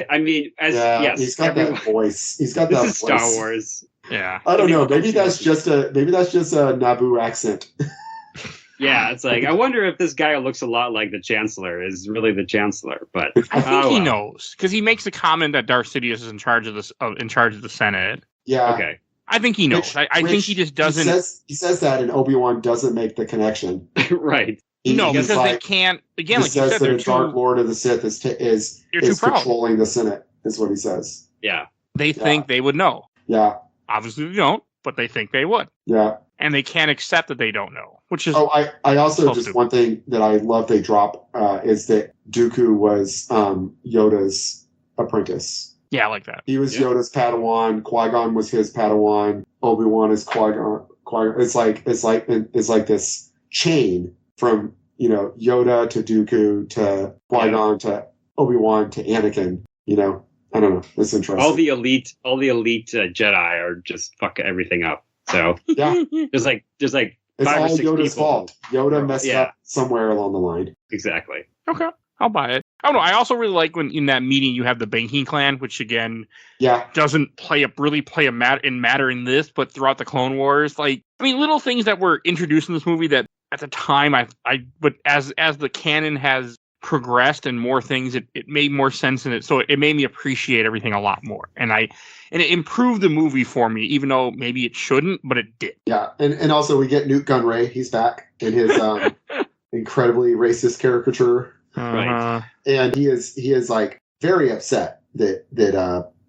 I mean, yes. He's got that voice. He's got that voice. This is Star Wars. Yeah. I don't know. Maybe that's just a Naboo accent. Yeah, it's like I wonder if this guy who looks a lot like the Chancellor is really the Chancellor, but I think he knows because he makes a comment that Darth Sidious is in charge of the Senate. Yeah. Okay. I think he knows. I think he just doesn't. He says that, and Obi-Wan doesn't make the connection. Right. Because they can't. Again, like says you said, that the Dark Lord of the Sith is controlling the Senate. Is what he says. Yeah. They think they would know. Yeah. Obviously, they don't, but they think they would. Yeah. And they can't accept that they don't know, which is. Oh, I also just one thing that I love they drop is that Dooku was Yoda's apprentice. Yeah, I like that. He was Yoda's Padawan. Qui-Gon was his Padawan. Obi-Wan is Qui-Gon. It's like this chain from Yoda to Dooku to Qui-Gon to Obi-Wan to Anakin. I don't know. It's interesting. All the elite Jedi are just fuck everything up. So yeah, there's like it's 5 all or 6 Yoda's people. fault. Yoda messed up somewhere along the line. Exactly. Okay, I'll buy it. I don't know. I also really like when in that meeting you have the Banking clan, which again, doesn't really play a matter in this, but throughout the Clone Wars, like I mean, little things that were introduced in this movie that at the time but as the canon has progressed and more things, it made more sense in it. So it made me appreciate everything a lot more, and it improved the movie for me, even though maybe it shouldn't, but it did. Yeah, and also we get Newt Gunray. He's back in his incredibly racist caricature. Right. And he is like very upset that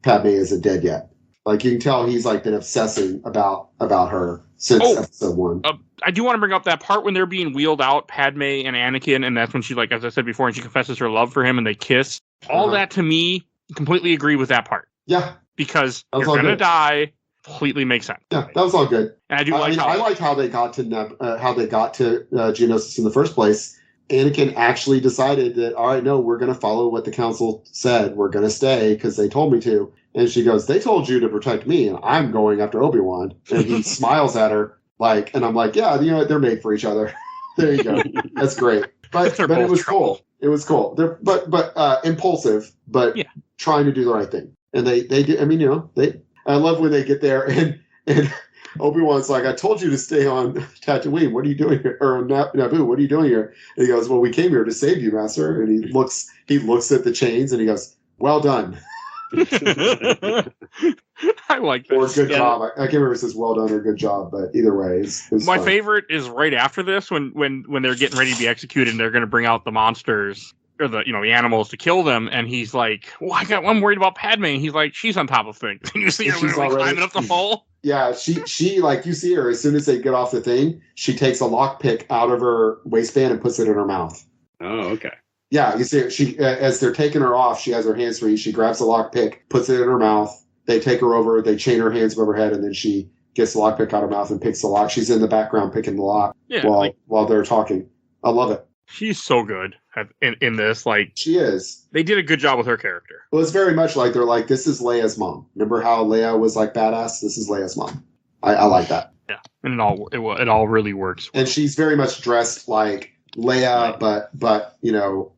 Padme isn't dead yet. Like you can tell he's like been obsessing about her since episode 1. I do want to bring up that part when they're being wheeled out, Padme and Anakin, and that's when she, like as I said before, and she confesses her love for him and they kiss. All that to me, completely agree with that part. Yeah. Because you're gonna die, completely makes sense. Yeah, that was all good. And I like how they got to Geonosis in the first place. Anakin actually decided that, all right, no, we're going to follow what the council said. We're going to stay because they told me to. And she goes, they told you to protect me, and I'm going after Obi-Wan. And he smiles at her, like, and I'm like, yeah, you know what? They're made for each other. There you go. That's great. But it was cool. It was cool. They're but impulsive, but trying to do the right thing. And they do. I mean, you know, I love when they get there and Obi-Wan's like, I told you to stay on Tatooine. What are you doing here? Or Naboo, what are you doing here? And he goes, well, we came here to save you, Master. And he looks at the chains and he goes, well done. I like that. Or good job. I can't remember if it says well done or good job, but either way, it's my fun. favorite is right after this when they're getting ready to be executed and they're going to bring out the monsters or the animals to kill them, and he's like, well, I'm worried about Padme, and he's like, she's on top of things. And you see her literally climbing up the pole. Yeah, she like you see her as soon as they get off the thing, she takes a lockpick out of her waistband and puts it in her mouth. Oh, okay. Yeah, you see her, she as they're taking her off, she has her hands free. She grabs the lockpick, puts it in her mouth. They take her over, they chain her hands above her head, and then she gets the lockpick out of her mouth and picks the lock. She's in the background picking the lock while they're talking. I love it. She's so good in this. Like she is. They did a good job with her character. Well, it's very much like they're like, this is Leia's mom. Remember how Leia was like badass? This is Leia's mom. I like that. Yeah, and it all really works. And she's very much dressed like Leia, but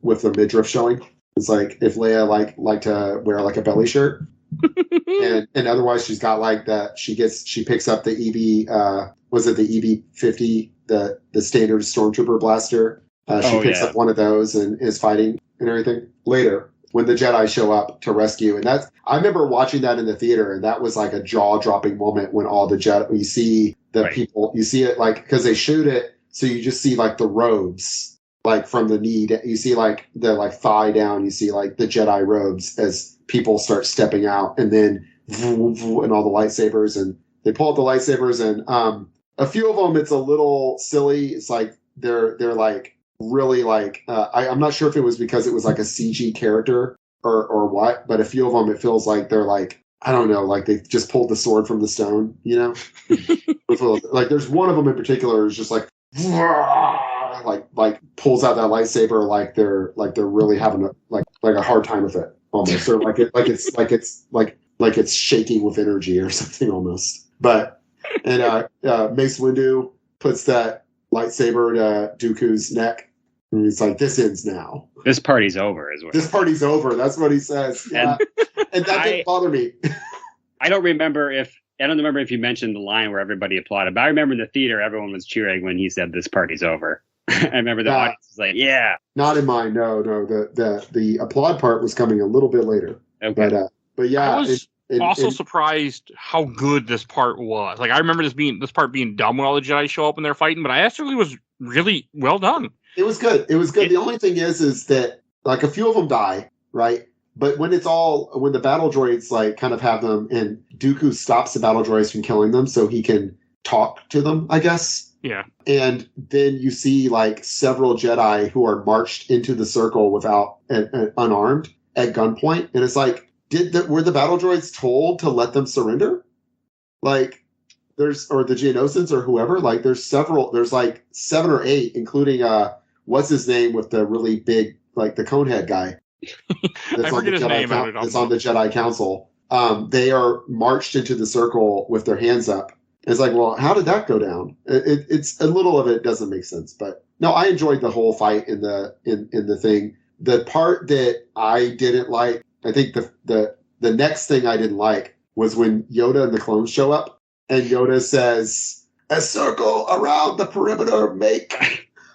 with the midriff showing. It's like if Leia like to wear like a belly shirt, and otherwise she's got like that. She picks up the EB. Was it the EB-50, the standard stormtrooper blaster? She picks up one of those and is fighting and everything later when the Jedi show up to rescue. And I remember watching that in the theater, and that was like a jaw-dropping moment when all the Jedi, you see the people, you see it like, because they shoot it, so you just see like the robes, like from the knee, you see like the like thigh down, you see like the Jedi robes as people start stepping out, and then and all the lightsabers, and they pull out the lightsabers, and a few of them, it's a little silly. It's like they're like, really like I'm not sure if it was because it was like a CG character or what, but a few of them it feels like they're like, I don't know, like they just pulled the sword from the stone, like there's one of them in particular is just like pulls out that lightsaber like they're really having a hard time with it almost, or like it's shaking with energy or something almost. But and Mace Windu puts that lightsaber to Dooku's neck. And he's like, this ends now. This party's over, This party's over. That's what he says. Yeah. And that didn't bother me. I don't remember if you mentioned the line where everybody applauded, but I remember in the theater, everyone was cheering when he said, this party's over. I remember the audience was like, yeah. Not in mine. No. The applaud part was coming a little bit later. Okay. But yeah. I was also surprised how good this part was. Like, I remember this part being dumb when all the Jedi show up and they're fighting, but I actually was really well done. It was good. The only thing is that like a few of them die, right? But when the battle droids like kind of have them, and Dooku stops the battle droids from killing them so he can talk to them, I guess. Yeah. And then you see like several Jedi who are marched into the circle without unarmed at gunpoint, and it's like, were the battle droids told to let them surrender? Like, or the Geonosians or whoever, like there's like 7 or 8, including what's his name with the really big, like the Conehead guy. I forget his name. It's on the Jedi Council. They are marched into the circle with their hands up. It's like, well, how did that go down? It's a little of it doesn't make sense, but no, I enjoyed the whole fight in the thing. The part that I didn't like, I think the next thing I didn't like was when Yoda and the clones show up, and Yoda says, "A circle around the perimeter, make."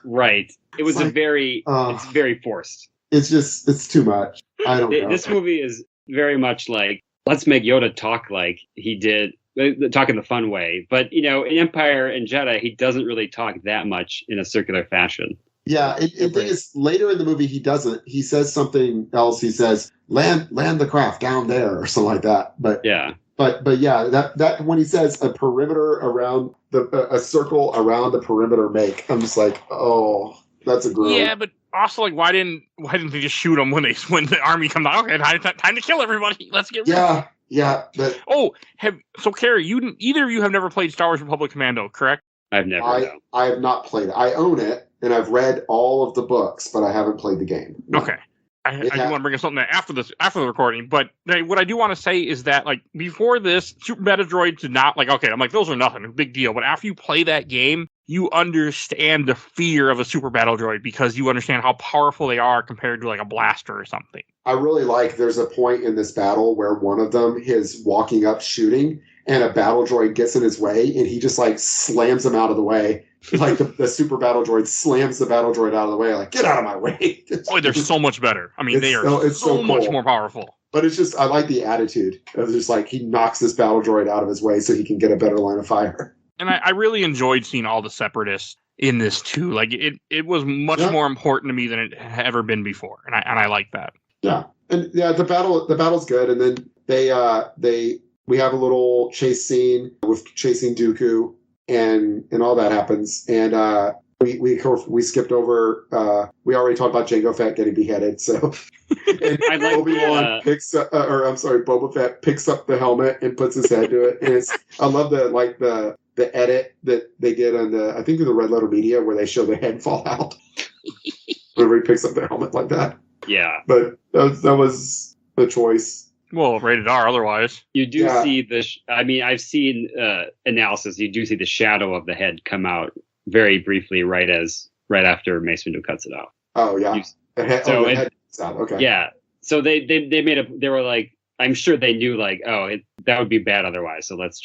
Right. It was it's very forced. It's too much. I don't know. This movie is very much like, let's make Yoda talk like he did, talk in the fun way. But, in Empire and Jedi, he doesn't really talk that much in a circular fashion. Yeah, the thing is, later in the movie, he doesn't. He says something else. He says, land the craft down there, or something like that. But yeah. But yeah, that when he says a perimeter around a circle around the perimeter make, I'm just like, oh, that's a groan. Yeah, but also, like, why didn't they just shoot them when the army comes out? Okay, time to kill everybody. Let's get rid of them. Yeah. Kerry, either of you have never played Star Wars Republic Commando, correct? I've never. I have not played it. I own it, and I've read all of the books, but I haven't played the game. No. Okay. I do want to bring up something after the recording, but what I do want to say is that, like, before this, Super Battle Droids did not, like, okay, I'm like, those are nothing, big deal. But after you play that game, you understand the fear of a Super Battle Droid because you understand how powerful they are compared to, like, a blaster or something. I really like, there's a point in this battle where one of them is walking up shooting, and a battle droid gets in his way, and he just, like, slams him out of the way. Like the super battle droid slams the battle droid out of the way, like, get out of my way. They're so much better. I mean, they are so much more powerful. But it's just, I like the attitude of just like, he knocks this battle droid out of his way so he can get a better line of fire. And I really enjoyed seeing all the separatists in this too. Like, it was much more important to me than it had ever been before. And I like that. Yeah. And yeah, the battle's good. And then we have a little chase scene with chasing Dooku. And all that happens, and we skipped over. We already talked about Jango Fett getting beheaded, so and Obi-Wan Boba Fett picks up the helmet and puts his head to it, and I love the edit that they did on I think in the Red Letter Media where they show the head fall out whenever he picks up the helmet like that. Yeah, but that was the choice. Well, rated R otherwise. You do see I've seen analysis. You do see the shadow of the head come out very briefly right after Mace Windu cuts it out. Oh, yeah. The head cuts out. Okay. Yeah. So they they were like, I'm sure they knew, like, that would be bad otherwise. So let's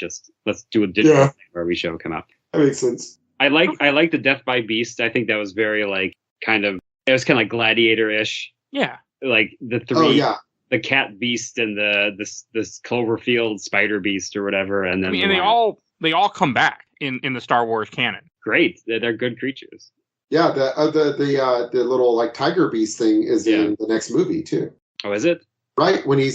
do a digital thing where we show it come out. That makes sense. I like the Death by Beast. I think that was very, like, it was kind of like Gladiator-ish. Yeah. Like the three. Oh, yeah. The cat beast and this Cloverfield spider beast or whatever, and then they all come back in the Star Wars canon. Great, they're good creatures. Yeah, the little, like, tiger beast thing is in the next movie too. Oh, is it? Right, when he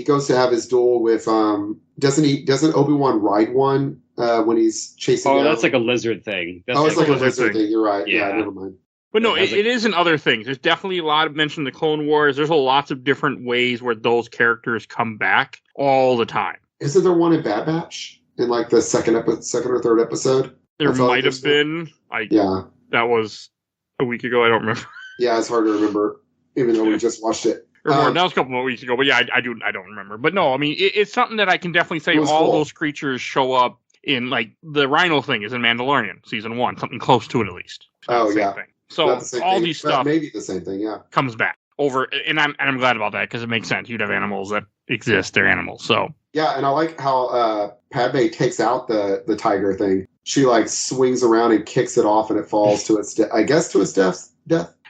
goes to have his duel with doesn't Obi-Wan ride one when he's chasing? Oh, that's like a lizard thing. It's like a lizard thing. You're right. Yeah, never mind. But no, it is in other things. There's definitely a lot of mention in the Clone Wars. There's lots of different ways where those characters come back all the time. Isn't there one in Bad Batch in, like, the second or third episode? There might have been. That was a week ago. I don't remember. Yeah, it's hard to remember, even though we just watched it. That was a couple of weeks ago. But yeah, I don't remember. But no, I mean, it's something that I can definitely say those creatures show up in, like, the Rhino thing is in Mandalorian season 1, something close to it at least. Thing. So all these stuff maybe the same thing, comes back over, and I'm glad about that because it makes sense. You'd have animals that exist; they're animals. So yeah, and I like how Padme takes out the tiger thing. She, like, swings around and kicks it off, and it falls to its death.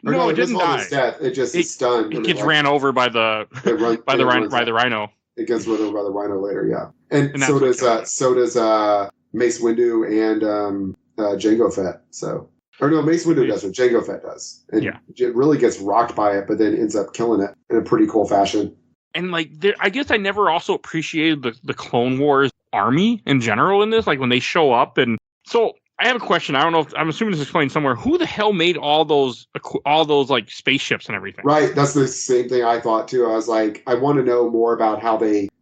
No, it didn't die. Its death. It just is stunned. It gets ran over by the rhino. It gets run over by the rhino later. Yeah, and so does Mace Windu and Jango Fett. So. Or no, Mace Windu doesn't. Jango Fett does. And it really gets rocked by it, but then ends up killing it in a pretty cool fashion. And, like, I guess I never also appreciated the Clone Wars army in general in this, like, when they show up. And so I have a question. I don't know if I'm assuming this is explained somewhere. Who the hell made all those like spaceships and everything? Right. That's the same thing I thought too. I was like, I want to know more about how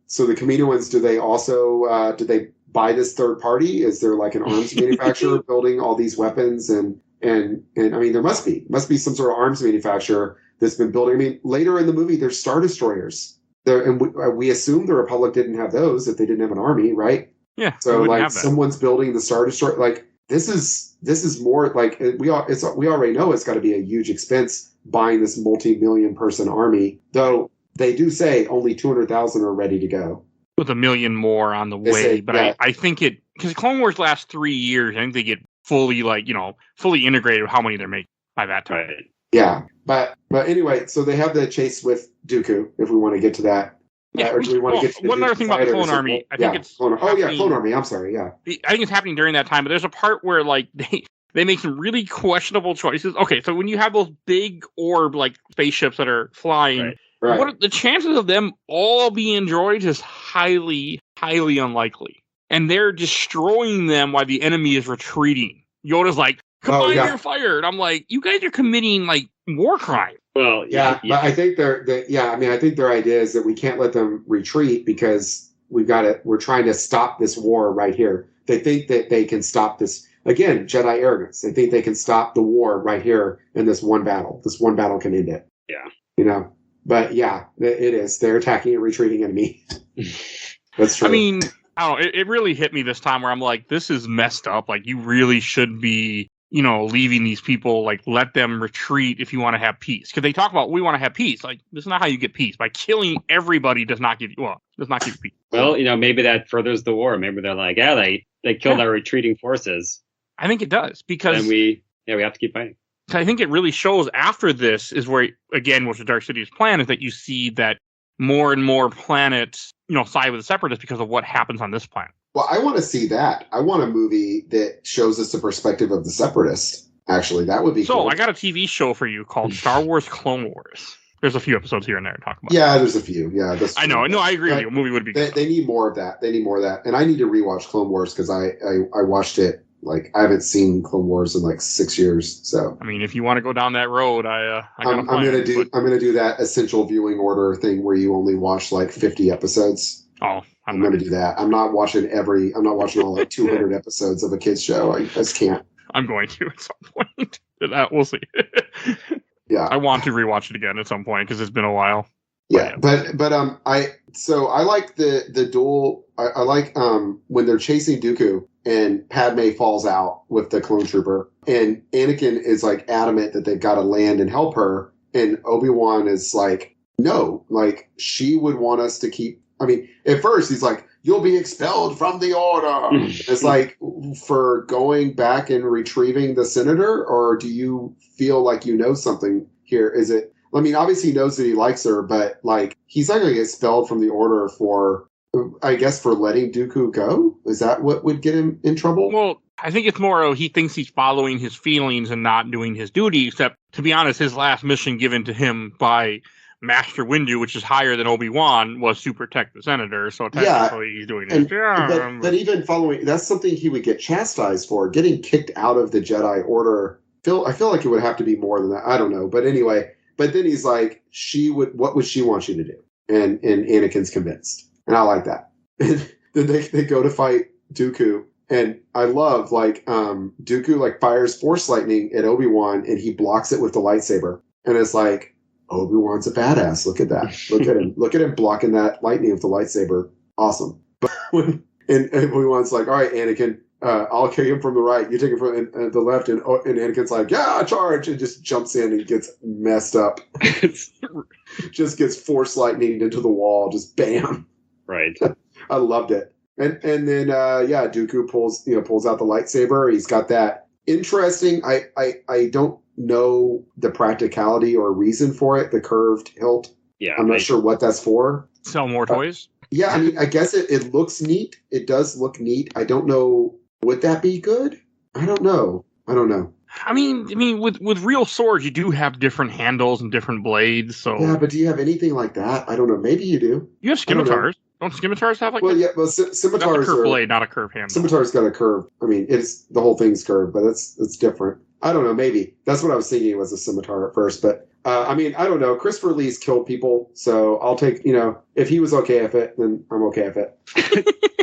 so the Kaminoans, do they also, did they buy this third party? Is there, like, an arms manufacturer building all these weapons and And I mean, there must be some sort of arms manufacturer that's been building. I mean, later in the movie, there's Star Destroyers. And we assume the Republic didn't have those if they didn't have an army, right? Yeah. So like someone's building the Star Destroyer. Like this is more like we already know it's got to be a huge expense buying this multi-million person army. Though they do say only 200,000 are ready to go. With 1 million more on the way, but yeah. I think because Clone Wars lasts 3 years, I think they get fully integrated with how many they're making by that time. Right. Yeah, but anyway, so they have the chase with Dooku. If we want to get to that, or do we want to get to one other thing about the Clone Army? I think it's Clone Army. I'm sorry. Yeah, I think it's happening during that time. But there's a part where like they make some really questionable choices. Okay, so when you have those big orb like spaceships that are flying. Right. What the chances of them all being droids is highly, highly unlikely. And they're destroying them while the enemy is retreating. Yoda's like, combine your fire. And I'm like, you guys are committing like war crime. Well, yeah. But I think I think their idea is that we can't let them retreat because we're trying to stop this war right here. They think that they can stop this. Again, Jedi arrogance. They think they can stop the war right here in this one battle. This one battle can end it. Yeah. But yeah, it is. They're attacking a retreating enemy. That's true. I mean, I don't know. It really hit me this time where I'm like, this is messed up. Like, you really should be, leaving these people, like, let them retreat if you want to have peace. Because they talk about, we want to have peace. Like, this is not how you get peace. By killing everybody does not give you peace. Well, maybe that furthers the war. Maybe they're like, they killed our retreating forces. I think it does. Because and we have to keep fighting. I think it really shows after this is where, again, what the Dark City's plan is that you see that more and more planets, side with the Separatists because of what happens on this planet. Well, I want to see that. I want a movie that shows us the perspective of the Separatists. Actually, that would be cool. So I got a TV show for you called Star Wars Clone Wars. There's a few episodes here and there to talk about. Yeah, there's a few. Yeah, I know. No, I agree with you. A movie would be good. They need more of that. And I need to rewatch Clone Wars because I watched it. Like, I haven't seen Clone Wars in like 6 years, so. I mean, if you want to go down that road, I'm gonna do that essential viewing order thing where you only watch like 50 episodes. Oh, I'm gonna do that. I'm not watching all like 200 episodes of a kids show. I just can't. I'm going to at some point. We'll see. Yeah, I want to rewatch it again at some point because it's been a while. Yeah, but I like the duel. I like when they're chasing Dooku and Padme falls out with the clone trooper, and Anakin is like adamant that they've got to land and help her, and Obi-Wan is like, no, like she would want us to keep. I mean, at first he's like, you'll be expelled from the order. It's like, for going back and retrieving the senator, or do you feel like you know something here? Is it? I mean, obviously he knows that he likes her, but like he's not going to get expelled from the order for, I guess, for letting Dooku go? Is that what would get him in trouble? Well, I think it's more he thinks he's following his feelings and not doing his duty, except, to be honest, his last mission given to him by Master Windu, which is higher than Obi-Wan, was to protect the senator, so technically he's doing it. But even following, that's something he would get chastised for. Getting kicked out of the Jedi Order, I feel like it would have to be more than that. I don't know. But anyway, but then he's like, what would she want you to do? And Anakin's convinced. And I like that. And then they go to fight Dooku. And I love, like, Dooku, like, fires Force Lightning at Obi-Wan, and he blocks it with the lightsaber. And it's like, Obi-Wan's a badass. Look at that. Look at him. Look at him blocking that lightning with the lightsaber. Awesome. But and Obi-Wan's like, all right, Anakin, I'll kick him from the right. You take him from the left. And Anakin's like, yeah, charge. And just jumps in and gets messed up. Just gets Force Lightning into the wall. Just bam. Right. I loved it. And then Dooku pulls out the lightsaber. He's got that interesting. I don't know the practicality or reason for it. The curved hilt. Yeah, I'm not sure what that's for. Sell more toys. Yeah, I mean, I guess it looks neat. It does look neat. I don't know. Would that be good? I don't know. I mean, with real swords, you do have different handles and different blades. So yeah, but do you have anything like that? I don't know. Maybe you do. You have scimitars. Don't scimitars have like? Well, yeah. Well, scimitars that's a curved blade, not a curved handle. Scimitar's got a curve. I mean, the whole thing's curved, but it's different. I don't know. Maybe that's what I was thinking was a scimitar at first, but I mean, I don't know. Christopher Lee's killed people, so I'll take. If he was okay with it, then I'm okay with it.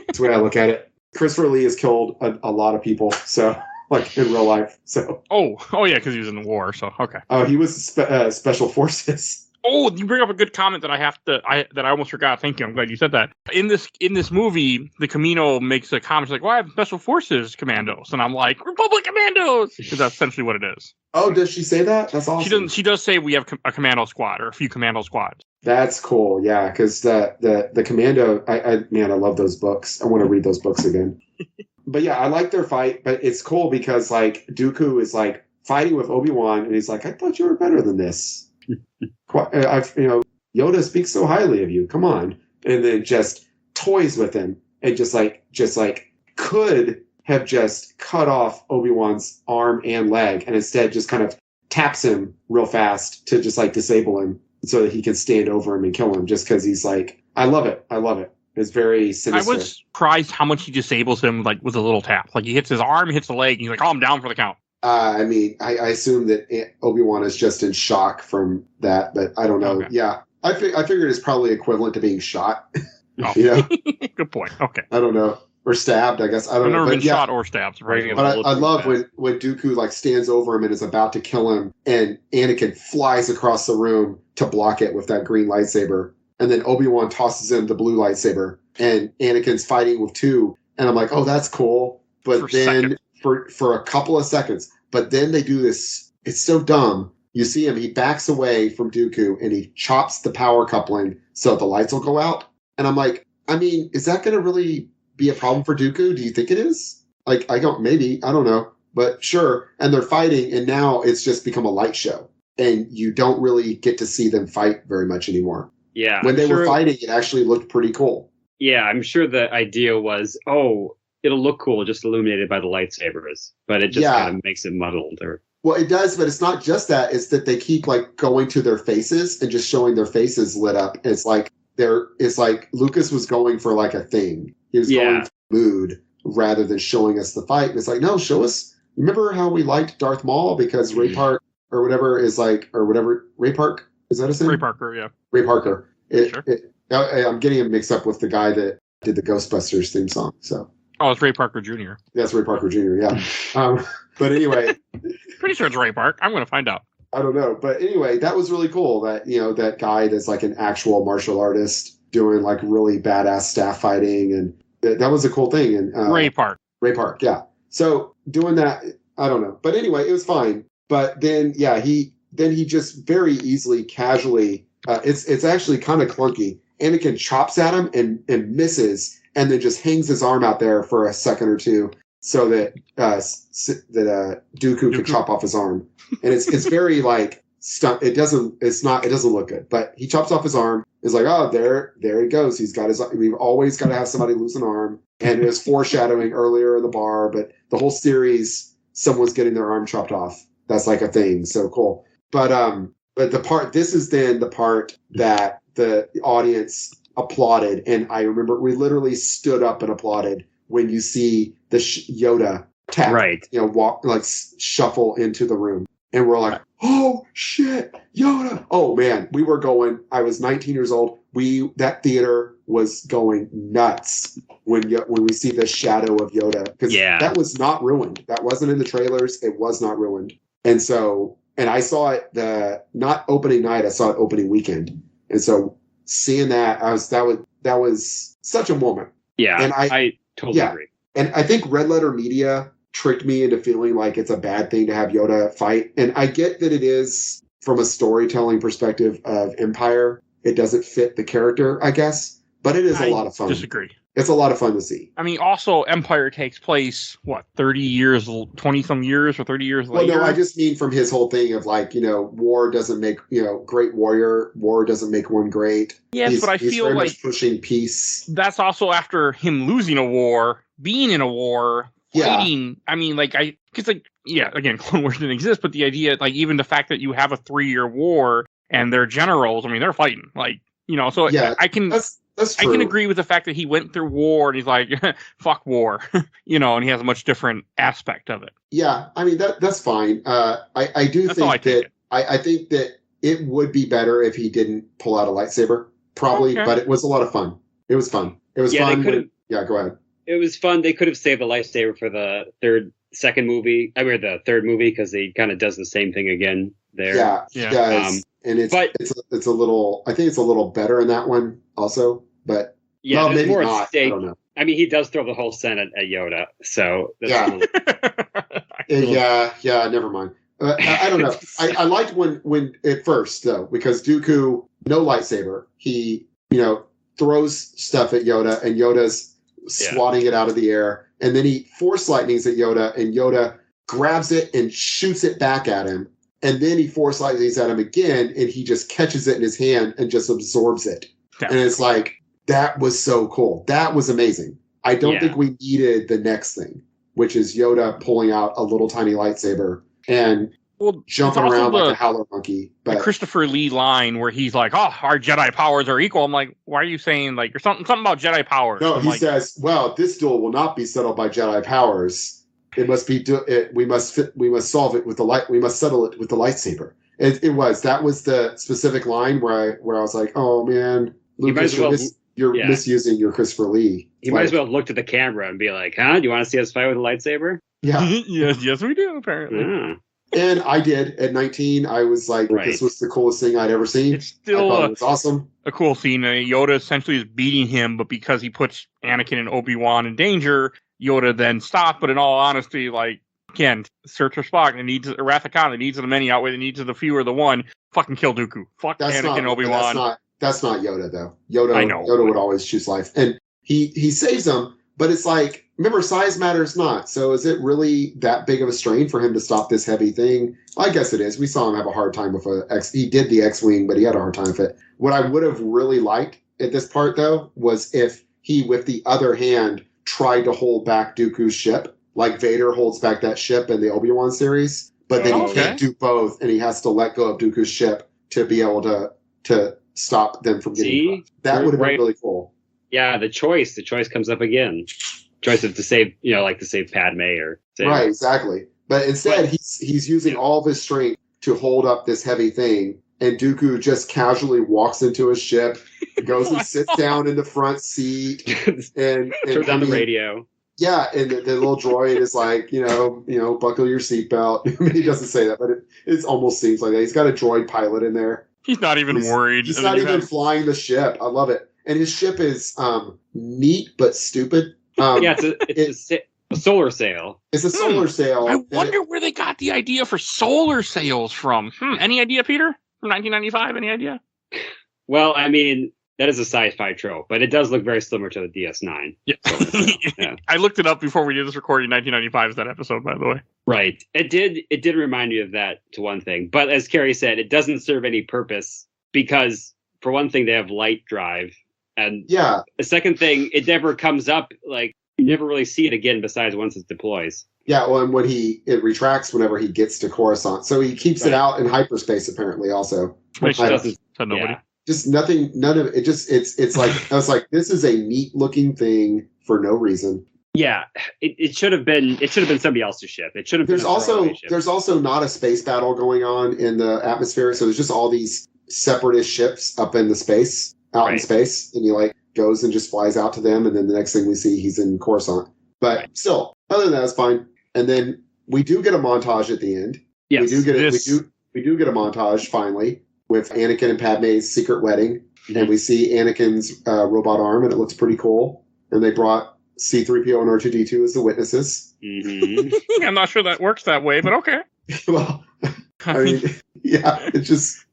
That's the way I look at it. Christopher Lee has killed a lot of people, so like in real life. So. Oh yeah, because he was in the war. So okay. Oh, he was special forces. Oh, you bring up a good comment that I almost forgot. Thank you. I'm glad you said that. In this movie, the Camino makes a comment like, "Well, I have special forces commandos," and I'm like, "Republic commandos," because that's essentially what it is. Oh, does she say that? That's awesome. She does say we have a commando squad or a few commando squads. That's cool. Yeah, because the commando. I love those books. I want to read those books again. But yeah, I like their fight. But it's cool because like Dooku is like fighting with Obi-Wan, and he's like, "I thought you were better than this." Yoda speaks so highly of you. Come on, and then just toys with him, and just like could have just cut off Obi-Wan's arm and leg, and instead just kind of taps him real fast to just like disable him so that he can stand over him and kill him. Just because he's like, I love it. It's very sinister. I was surprised how much he disables him like with a little tap. Like he hits his arm, hits the leg, and he's like, "Oh, I'm down for the count." I assume that Obi-Wan is just in shock from that, but I don't know. Okay. Yeah, I figured it's probably equivalent to being shot. Oh. Good point. Okay. I don't know. Or stabbed, I guess. I don't know. I've never been shot or stabbed. Right? But I love when Dooku like stands over him and is about to kill him, and Anakin flies across the room to block it with that green lightsaber. And then Obi-Wan tosses him the blue lightsaber, and Anakin's fighting with two. And I'm like, oh, that's cool. But then for a couple of seconds, but then they do this. It's so dumb. You see him, he backs away from Dooku and he chops the power coupling so the lights will go out. And I'm like, is that going to really be a problem for Dooku? Do you think it is? Like, I don't know, but sure. And they're fighting, and now it's just become a light show, and you don't really get to see them fight very much anymore. Yeah. When they were fighting, it actually looked pretty cool. Yeah, I'm sure the idea was, it'll look cool just illuminated by the lightsabers, but it just kind of makes it muddled. Well, it does, but it's not just that. It's that they keep like going to their faces and just showing their faces lit up. It's like Lucas was going for like a thing. He was going for mood rather than showing us the fight. And it's like, no, show us. Remember how we liked Darth Maul because Ray Park or whatever is like, or whatever. Ray Park? Is that his name? Ray Parker, yeah. Ray Parker. Sure. I'm getting him mixed up with the guy that did the Ghostbusters theme song. So. Oh, it's Ray Parker Jr. That's Ray Parker Jr., yeah. But anyway. Pretty sure it's Ray Park. I'm going to find out. I don't know. But anyway, that was really cool that, that guy that's like an actual martial artist doing like really badass staff fighting. And that was a cool thing. And Ray Park, yeah. So doing that, I don't know. But anyway, it was fine. But then, he just very easily, casually, it's actually kind of clunky. Anakin chops at him and misses, and then just hangs his arm out there for a second or two so that Dooku can chop off his arm. And it's very like stunt. It doesn't look good, but he chops off his arm. It's like, oh, there he goes. We've always got to have somebody lose an arm. And it was foreshadowing earlier in the bar, but the whole series, someone's getting their arm chopped off. That's like a thing. So cool. But this is then the part that the audience applauded, and I remember we literally stood up and applauded when you see the Yoda tap, walk like shuffle into the room, and we're like, "Oh shit, Yoda!" Oh man, we were going. I was 19 years old. That theater was going nuts when we see the shadow of Yoda, because that was not ruined. That wasn't in the trailers. It was not ruined, and I saw it not opening night. I saw it opening weekend, and so. Seeing that, that was such a moment. Yeah, and I totally agree. And I think Red Letter Media tricked me into feeling like it's a bad thing to have Yoda fight. And I get that it is, from a storytelling perspective of Empire, it doesn't fit the character, I guess. But it is a lot of fun. Disagree. It's a lot of fun to see. I mean, also, Empire takes place, 30 years, 20-some years, or 30 years later? Well, no, I just mean from his whole thing of like, war doesn't make, great warrior. War doesn't make one great. Yes, but I feel very like much pushing peace. That's also after him losing a war, being in a war, fighting. I mean, again, Clone Wars didn't exist, but the idea, like, even the fact that you have a 3-year war and they're generals, I mean, they're fighting. Like, so I can... That's true. I can agree with the fact that he went through war and he's like, fuck war, and he has a much different aspect of it. Yeah, I mean, that's fine. I think that it would be better if he didn't pull out a lightsaber, probably, but it was a lot of fun. It was fun. It was fun. Go ahead. It was fun. They could have saved the lightsaber for the third second movie. I mean, the third movie, because he kind of does the same thing again there. Yeah, he does. And it's a little. I think it's a little better in that one also. But yeah, well, maybe more not. at stake. I don't know. I mean, he does throw the whole Senate at Yoda, so that's never mind. I don't know. I liked when at first though, because Dooku, no lightsaber, he throws stuff at Yoda, and Yoda's swatting it out of the air, and then he force lightnings at Yoda, and Yoda grabs it and shoots it back at him, and then he force lightnings at him again, and he just catches it in his hand and just absorbs it, and it's like, that was so cool. That was amazing. I don't think we needed the next thing, which is Yoda pulling out a little tiny lightsaber and jumping around like a howler monkey. But the Christopher Lee line where he's like, "Oh, our Jedi powers are equal." I'm like, "Why are you saying like you're something about Jedi powers?" No, he says, "Well, this duel will not be settled by Jedi powers. It must be. We must solve it with the light. We must settle it with the lightsaber." That was the specific line where I was like, "Oh man, Lucas, you're misusing your Christopher Lee." You might as well look to the camera and be like, "Huh? Do you want to see us fight with a lightsaber?" Yeah. yes, we do. Apparently. Yeah. And I did at 19. I was like, this was the coolest thing I'd ever seen. It's still it was awesome. A cool scene. Yoda essentially is beating him, but because he puts Anakin and Obi-Wan in danger, Yoda then stopped. But in all honesty, like, again, search for Spock. The needs of Wrath of Khan, the needs of the many outweigh the needs of the few or the one. Fucking kill Dooku. Fuck Anakin and Obi-Wan. That's not Yoda, though. Yoda would always choose life. And he saves him, but it's like, remember, size matters not. So is it really that big of a strain for him to stop this heavy thing? I guess it is. We saw him have a hard time with he did the X-Wing, but he had a hard time with it. What I would have really liked at this part, though, was if he, with the other hand, tried to hold back Dooku's ship, like Vader holds back that ship in the Obi-Wan series, but then he can't do both, and he has to let go of Dooku's ship to be able to stop them from getting crushed. That would have been really cool. Yeah, the choice comes up again. Choice of to save Padme or right, exactly. But instead, he's using all of his strength to hold up this heavy thing, and Dooku just casually walks into his ship, goes and sits down in the front seat, and turns on the radio. Yeah, and the little droid is like, buckle your seatbelt. I mean, he doesn't say that, but it almost seems like that. He's got a droid pilot in there. He's not even worried. He's not even flying the ship. I love it. And his ship is neat but stupid. It's a solar sail. It's a solar sail. I wonder where they got the idea for solar sails from. Any idea, Peter? From 1995? Any idea? Well, I mean, that is a sci-fi trope, but it does look very similar to the DS9. Yeah. I looked it up before we did this recording. 1995 is that episode, by the way. Right. It did remind me of that, to one thing. But as Kerry said, it doesn't serve any purpose because, for one thing, they have light drive. And the second thing, it never comes up, like, you never really see it again besides once it deploys. Yeah, well, and it retracts whenever he gets to Coruscant. So he keeps it out in hyperspace, apparently, also. Which doesn't tell nobody. Just nothing, none of it. It's like, I was like, this is a neat looking thing for no reason. Yeah, it should have been somebody else's ship. It should have been. There's also not a space battle going on in the atmosphere. So there's just all these separatist ships up in the space. Out in space, and he goes and just flies out to them, and then the next thing we see, he's in Coruscant. But still, other than that, it's fine. And then we do get a montage at the end. Yes, we do get a montage finally with Anakin and Padme's secret wedding, and we see Anakin's robot arm, and it looks pretty cool. And they brought C-3PO and R2-D2 as the witnesses. Mm-hmm. I'm not sure that works that way, but okay. Well, I mean, it just.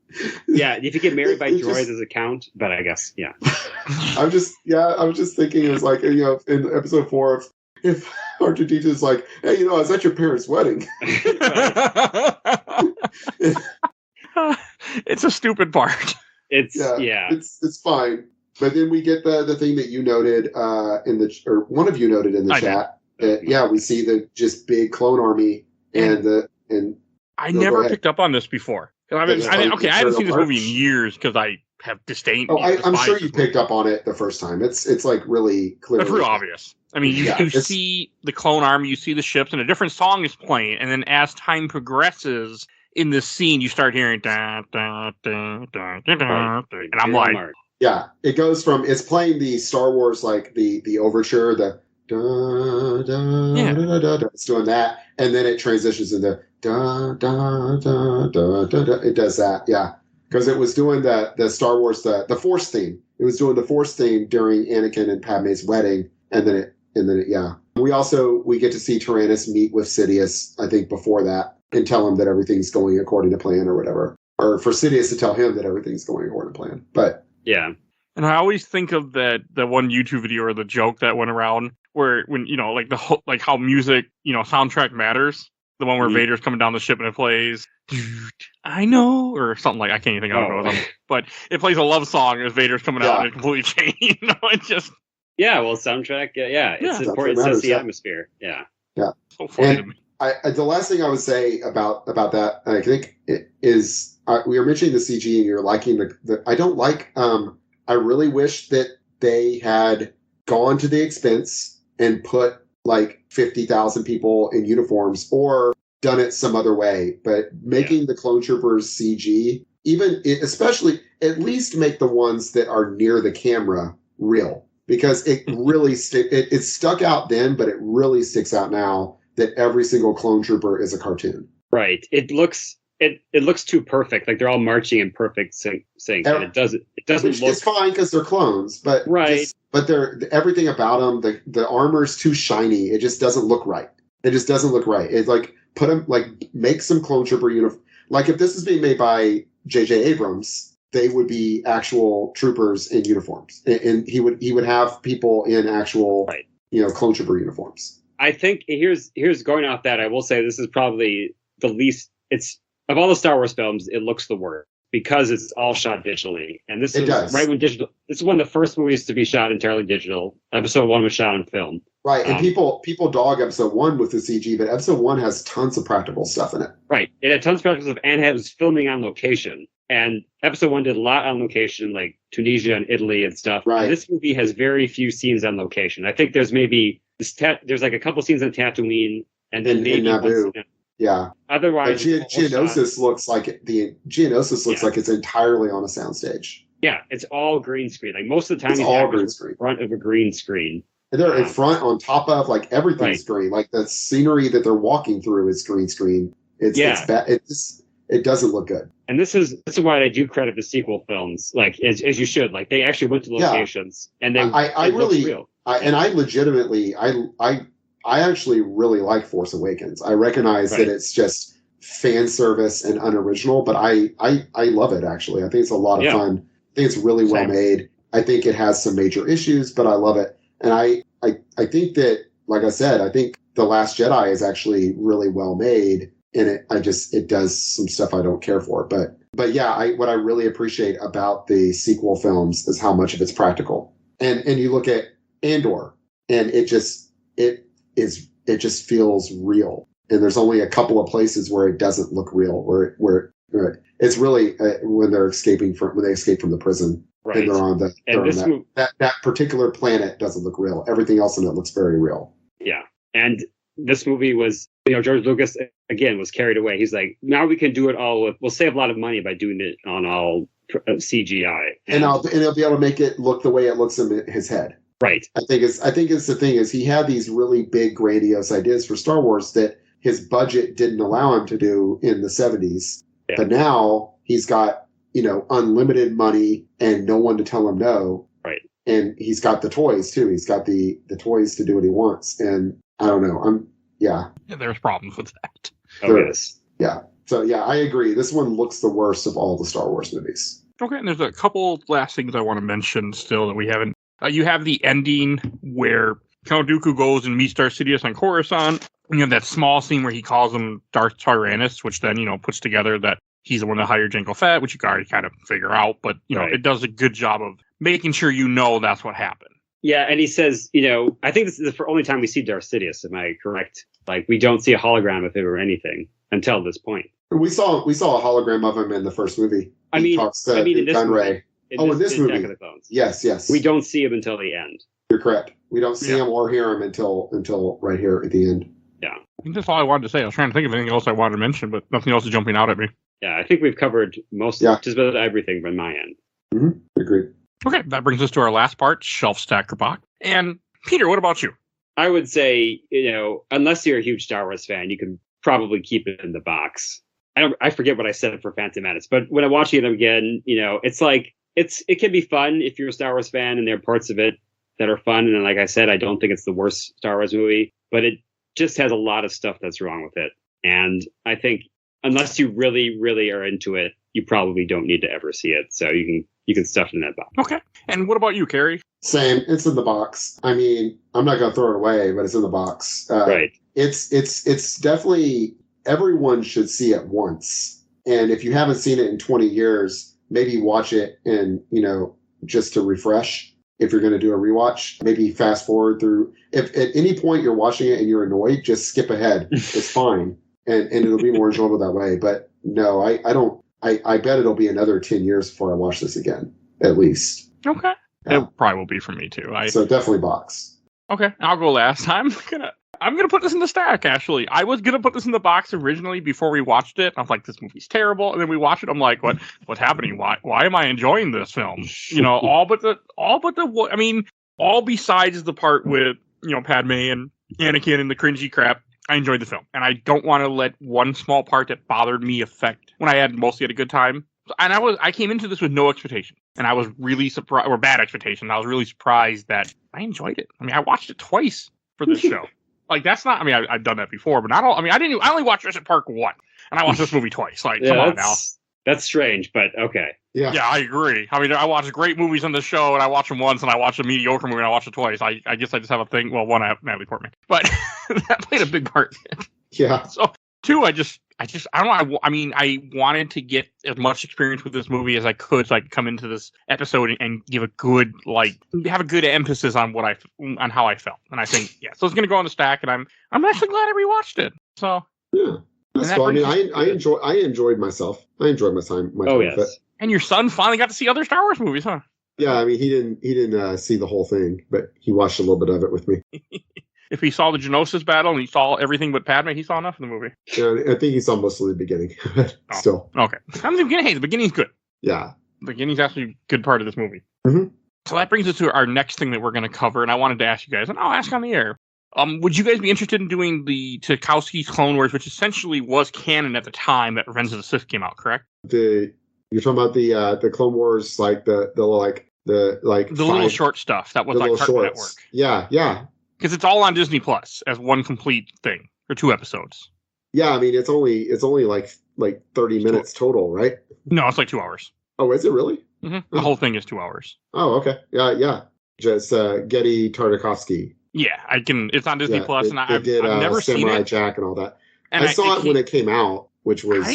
Yeah, if you get married by droids as a count, but I guess, I was just thinking, it was like, in episode 4, if R2-D2 is like, hey, I was at your parents' wedding. It's a stupid part. It's fine. But then we get the thing that you noted one of you noted in the chat. That, we see the just big clone army I never picked up on this before. I haven't seen this movie in years because I have disdain. I'm sure you picked up on it the first time. It's like really clear. It's real obvious. I mean, you see the clone army, you see the ships, and a different song is playing. And then as time progresses in this scene, you start hearing da da da da da da, and I'm like, it goes from it's playing the Star Wars the overture, the da da da da da. It's doing that, and then it transitions into da da da da da da. It does that, yeah, because it was doing the Star Wars the Force theme. It was doing the Force theme during Anakin and Padme's wedding, and then it yeah. We get to see Tyrannus meet with Sidious, I think, before that, and tell him that everything's going according to plan or whatever, or for Sidious to tell him that everything's going according to plan. But yeah. And I always think of the one YouTube video or the joke that went around where when like how music, soundtrack matters. The one where Vader's coming down the ship and it plays I know or something like I can't even think of how it goes. But it plays a love song as Vader's coming out and it completely changed. It just well, soundtrack, it's important. It sets the atmosphere. Yeah. So funny to me. The last thing I would say about that, I think, is we were mentioning the CG and you're liking the I don't like. I really wish that they had gone to the expense and put like 50,000 people in uniforms or done it some other way. But making the clone troopers CG, especially at least make the ones that are near the camera real, because it really it stuck out then, but it really sticks out now that every single clone trooper is a cartoon. Right. It looks too perfect. Like they're all marching in perfect sync. And it doesn't look. It's fine because they're clones, but but they're everything about them. The armor's too shiny. It just doesn't look right. It's like make some clone trooper uniform. Like if this is being made by J.J. Abrams, they would be actual troopers in uniforms, and he would have people in actual clone trooper uniforms. I think here's going off that. I will say this is probably the least. It's of all the Star Wars films, it looks the worst because it's all shot digitally. And this is right when digital. This is one of the first movies to be shot entirely digital. Episode 1 was shot on film. Right, and people dog Episode 1 with the CG, but Episode 1 has tons of practical stuff in it. Right, it had tons of practical stuff and was filming on location. And Episode 1 did a lot on location, like Tunisia and Italy and stuff. Right. And this movie has very few scenes on location. I think there's maybe there's like a couple scenes on Tatooine and then maybe Naboo. Yeah. Otherwise, Geonosis looks like it's entirely on a soundstage. Yeah, it's all green screen. Like most of the time, it's all green screen. In front of a green screen. And they're in front, on top of, like everything's green. Like the scenery that they're walking through is green screen. It's bad. It doesn't look good. And this is why I do credit the sequel films, like as you should. Like they actually went to locations and they really real. I actually really like Force Awakens. I recognize that it's just fan service and unoriginal, but I love it, actually. I think it's a lot of fun. I think it's really well made. I think it has some major issues, but I love it. And I think that, like I said, I think The Last Jedi is actually really well made, and it does some stuff I don't care for. But yeah, what I really appreciate about the sequel films is how much of it's practical. And you look at Andor, and it just feels real. And there's only a couple of places where it doesn't look real, where it's really when they escape from the prison. Right. And they're on that particular planet doesn't look real. Everything else in it looks very real. Yeah. And this movie was, George Lucas again was carried away. He's like, now we can do it all we'll save a lot of money by doing it on all CGI. And he'll be able to make it look the way it looks in his head. Right. I think it's the thing is he had these really big grandiose ideas for Star Wars that his budget didn't allow him to do in the 70s. Yeah. But now he's got, unlimited money and no one to tell him no. Right. And he's got the toys too. He's got the toys to do what he wants. And I don't know. Yeah, there's problems with that. There is. Yeah. So yeah, I agree. This one looks the worst of all the Star Wars movies. Okay. And there's a couple last things I want to mention still that we haven't. You have the ending where Count Dooku goes and meets Darth Sidious on Coruscant. And you have that small scene where he calls him Darth Tyrannus, which then, puts together that he's the one that hired Jango Fett, which you can already kind of figure out. But, it does a good job of making sure that's what happened. Yeah, and he says, I think this is the only time we see Darth Sidious, am I correct? Like, we don't see a hologram of him or anything until this point. We saw a hologram of him in the first movie. In this movie. In this movie. Attack of the Clones. Yes. We don't see him until the end. You're correct. We don't see him or hear him until right here at the end. Yeah. I think that's all I wanted to say. I was trying to think of anything else I wanted to mention, but nothing else is jumping out at me. Yeah, I think we've covered just about everything from my end. Mm-hmm. Agreed. Okay, that brings us to our last part, Shelf Stacker Box. And Peter, what about you? I would say, unless you're a huge Star Wars fan, you can probably keep it in the box. I forget what I said for Phantom Menace, but when I'm watching it again, it's like it can be fun if you're a Star Wars fan, and there are parts of it that are fun. And like I said, I don't think it's the worst Star Wars movie, but it just has a lot of stuff that's wrong with it. And I think unless you really, really are into it, you probably don't need to ever see it. So you can stuff it in that box. Okay. And what about you, Kerry? Same. It's in the box. I mean, I'm not going to throw it away, but it's in the box. Right. It's definitely, everyone should see it once. And if you haven't seen it in 20 years, maybe watch it and, just to refresh. If you're going to do a rewatch, maybe fast forward through. If at any point you're watching it and you're annoyed, just skip ahead. It's fine. And it'll be more enjoyable that way. But no, I don't. I bet it'll be another 10 years before I watch this again, at least. Okay. Yeah. It probably will be for me too. So definitely box. Okay, I'll go last. I'm gonna put this in the stack. Actually, I was gonna put this in the box originally before we watched it. I'm like, this movie's terrible, and then we watched it. I'm like, what's happening? Why am I enjoying this film? All besides the part with Padme and Anakin and the cringy crap. I enjoyed the film, and I don't want to let one small part that bothered me affect when I mostly had a good time. And I came into this with no expectation, and I was really surprised, or bad expectation. I was really surprised that I enjoyed it. I mean, I watched it twice for this show. Like, that's not, I mean, I've done that before, but I only watched Jurassic Park once, and I watched this movie twice. Like, come on now. That's strange, but okay. Yeah, I agree. I mean, I watch great movies on the show, and I watch them once, and I watch a mediocre movie, and I watch it twice. I guess I just have a thing. Well, one, I have Natalie Portman, but that played a big part. Yeah. So, two, I don't know. I mean, I wanted to get as much experience with this movie as I could, so I could come into this episode and give a good, have a good emphasis on on how I felt. And I think, so it's going to go on the stack, and I'm actually glad I rewatched it. So, yeah. That's cool. I mean, I enjoyed myself. I enjoyed my time. Yes. And your son finally got to see other Star Wars movies, huh? Yeah, I mean, he didn't see the whole thing, but he watched a little bit of it with me. If he saw the Geonosis battle and he saw everything but Padme, he saw enough of the movie. Yeah, I think he saw most of the beginning. Still. Okay. The beginning's good. Yeah. The beginning's actually a good part of this movie. Mm-hmm. So that brings us to our next thing that we're going to cover, and I wanted to ask you guys, and I'll ask on the air. Would you guys be interested in doing the Tarkovsky's Clone Wars, which essentially was canon at the time that Revenge of the Sith came out, correct? You're talking about the Clone Wars, like the little short stuff that was like Cartoon Network. Yeah. Because it's all on Disney Plus as one complete thing, or 2 episodes. Yeah, I mean it's only like 30 minutes total, right? No, it's like 2 hours. Oh, is it really? Mm-hmm. The whole thing is 2 hours. Oh, okay. Yeah. Just Getty Tartakovsky. Yeah, I can. It's on Disney Plus, and I've never seen Samurai it. Jack and all that. And I saw it when it came out, which was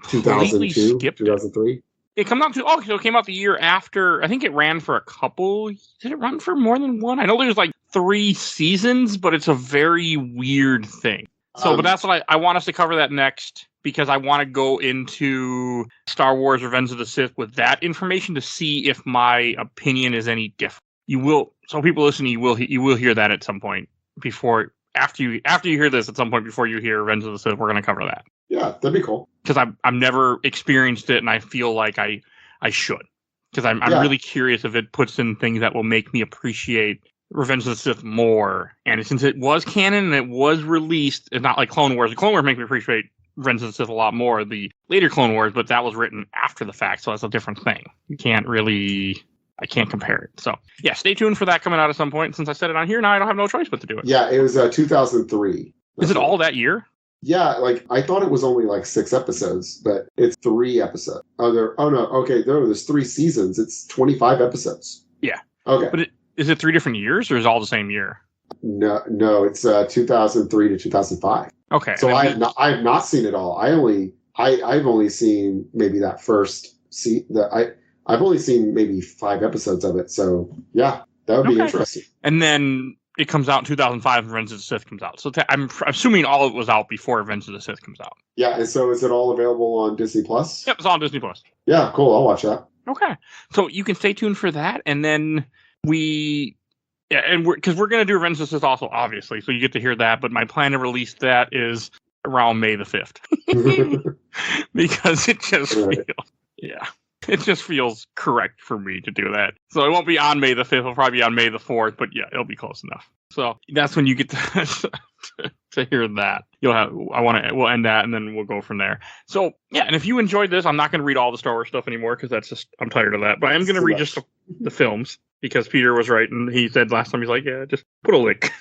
2002, 2003. It came out so it came out the year after. I think it ran for a couple. Did it run for more than one? I know there's 3 seasons, but it's a very weird thing. So, but that's what I want us to cover that next, because I want to go into Star Wars Revenge of the Sith with that information to see if my opinion is any different. You will. So people listening, you will hear that at some point after you hear this at some point before you hear Revenge of the Sith. We're going to cover that. Yeah, that'd be cool. Because I've never experienced it, and I feel like I should. Because I'm really curious if it puts in things that will make me appreciate Revenge of the Sith more. And since it was canon and it was released, it's not like Clone Wars. The Clone Wars make me appreciate Revenge of the Sith a lot more. The later Clone Wars, but that was written after the fact, so that's a different thing. I can't compare it. So, yeah, stay tuned for that coming out at some point. Since I said it on here, now I don't have no choice but to do it. Yeah, it was 2003. Is it all that year? Yeah, I thought it was only 6 episodes, but it's 3 episodes. There's 3 seasons. It's 25 episodes. Yeah. Okay. But is it 3 different years, or is it all the same year? No, it's 2003 to 2005. Okay. So I have not seen it all. I've only seen maybe that first I've only seen maybe 5 episodes of it, so yeah, that would be interesting. And then it comes out in 2005 and Revenge of the Sith comes out. So I'm assuming all of it was out before Revenge of the Sith comes out. Yeah, and so is it all available on Disney Plus? Yep, it's all on Disney Plus. Yeah, cool. I'll watch that. Okay. So you can stay tuned for that, and then we're going to do Revenge of the Sith also, obviously, so you get to hear that, but my plan to release that is around May the 5th. Because it just feels... Yeah. It just feels correct for me to do that. So it won't be on May the 5th. It'll probably be on May the 4th, but yeah, it'll be close enough. So that's when you get to hear that. We'll end that and then we'll go from there. So yeah, and if you enjoyed this, I'm not going to read all the Star Wars stuff anymore because I'm tired of that. But I am going to read just the films because Peter was right. And he said last time, he's like, yeah, just put a link.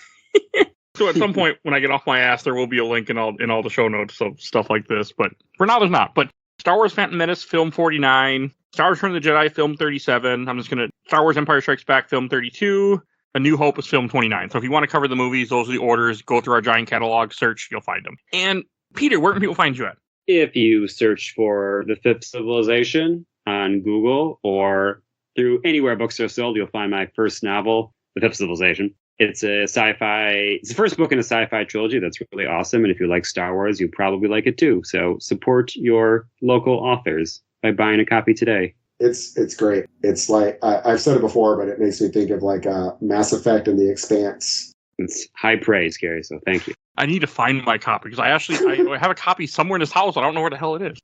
So at some point when I get off my ass, there will be a link in all the show notes of stuff like this. But for now, there's not. But Star Wars Phantom Menace, film 49. Star Wars Return of the Jedi, film 37. Star Wars Empire Strikes Back, film 32. A New Hope is film 29. So if you want to cover the movies, those are the orders. Go through our giant catalog, search, you'll find them. And Peter, where can people find you at? If you search for The Fifth Civilization on Google or through anywhere books are sold, you'll find my first novel, The Fifth Civilization. It's a sci-fi. It's the first book in a sci-fi trilogy that's really awesome. And if you like Star Wars, you'll probably like it too. So support your local authors by buying a copy today. It's great. It's like, I've said it before, but it makes me think of like Mass Effect and The Expanse. It's high praise, Kerry. So thank you. I need to find my copy because I have a copy somewhere in this house. I don't know where the hell it is.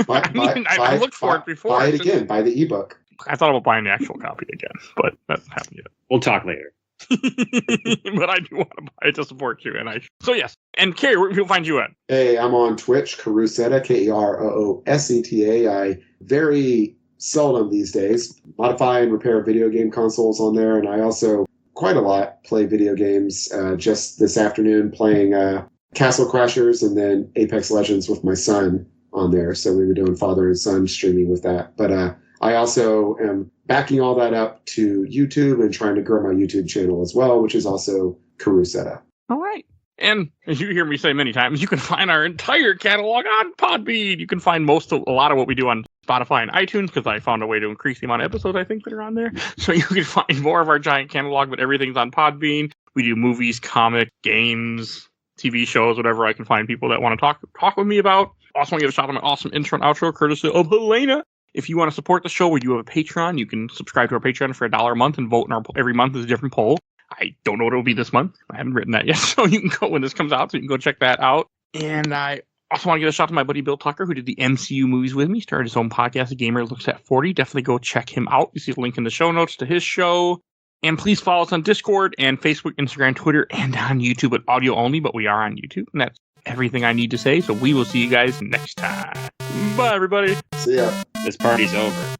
I looked for it before. Buy it again. Buy the ebook. I thought about buying the actual copy again, but that hasn't happened yet. We'll talk later. But I do want to buy it to support you. So yes. And Kerry, where can people find you at? Hey, I'm on Twitch, Karuseta, Kerooseta. I very seldom these days modify and repair video game consoles on there, and I also quite a lot play video games. Just this afternoon playing Castle Crashers and then Apex Legends with my son on there. So we were doing father and son streaming with that. But I also am backing all that up to YouTube and trying to grow my YouTube channel as well, which is also Karuseta. All right. And as you hear me say many times, you can find our entire catalog on Podbean. You can find a lot of what we do on Spotify and iTunes because I found a way to increase the amount of episodes I think that are on there. So you can find more of our giant catalog, but everything's on Podbean. We do movies, comics, games, TV shows, whatever I can find people that want to talk with me about. Also want to give a shout out to my awesome intro and outro, courtesy of Helena. If you want to support the show, we do have a Patreon. You can subscribe to our Patreon for $1 a month and vote in every month is a different poll. I don't know what it will be this month. I haven't written that yet, so you can go when this comes out, so you can go check that out. And I also want to give a shout out to my buddy Bill Tucker, who did the MCU movies with me, started his own podcast, A Gamer Looks at 40. Definitely go check him out. You see the link in the show notes to his show. And please follow us on Discord and Facebook, Instagram, Twitter, and on YouTube, but audio only, but we are on YouTube. And that's everything I need to say, so we will see you guys next time. Bye, everybody. See ya. This party's over.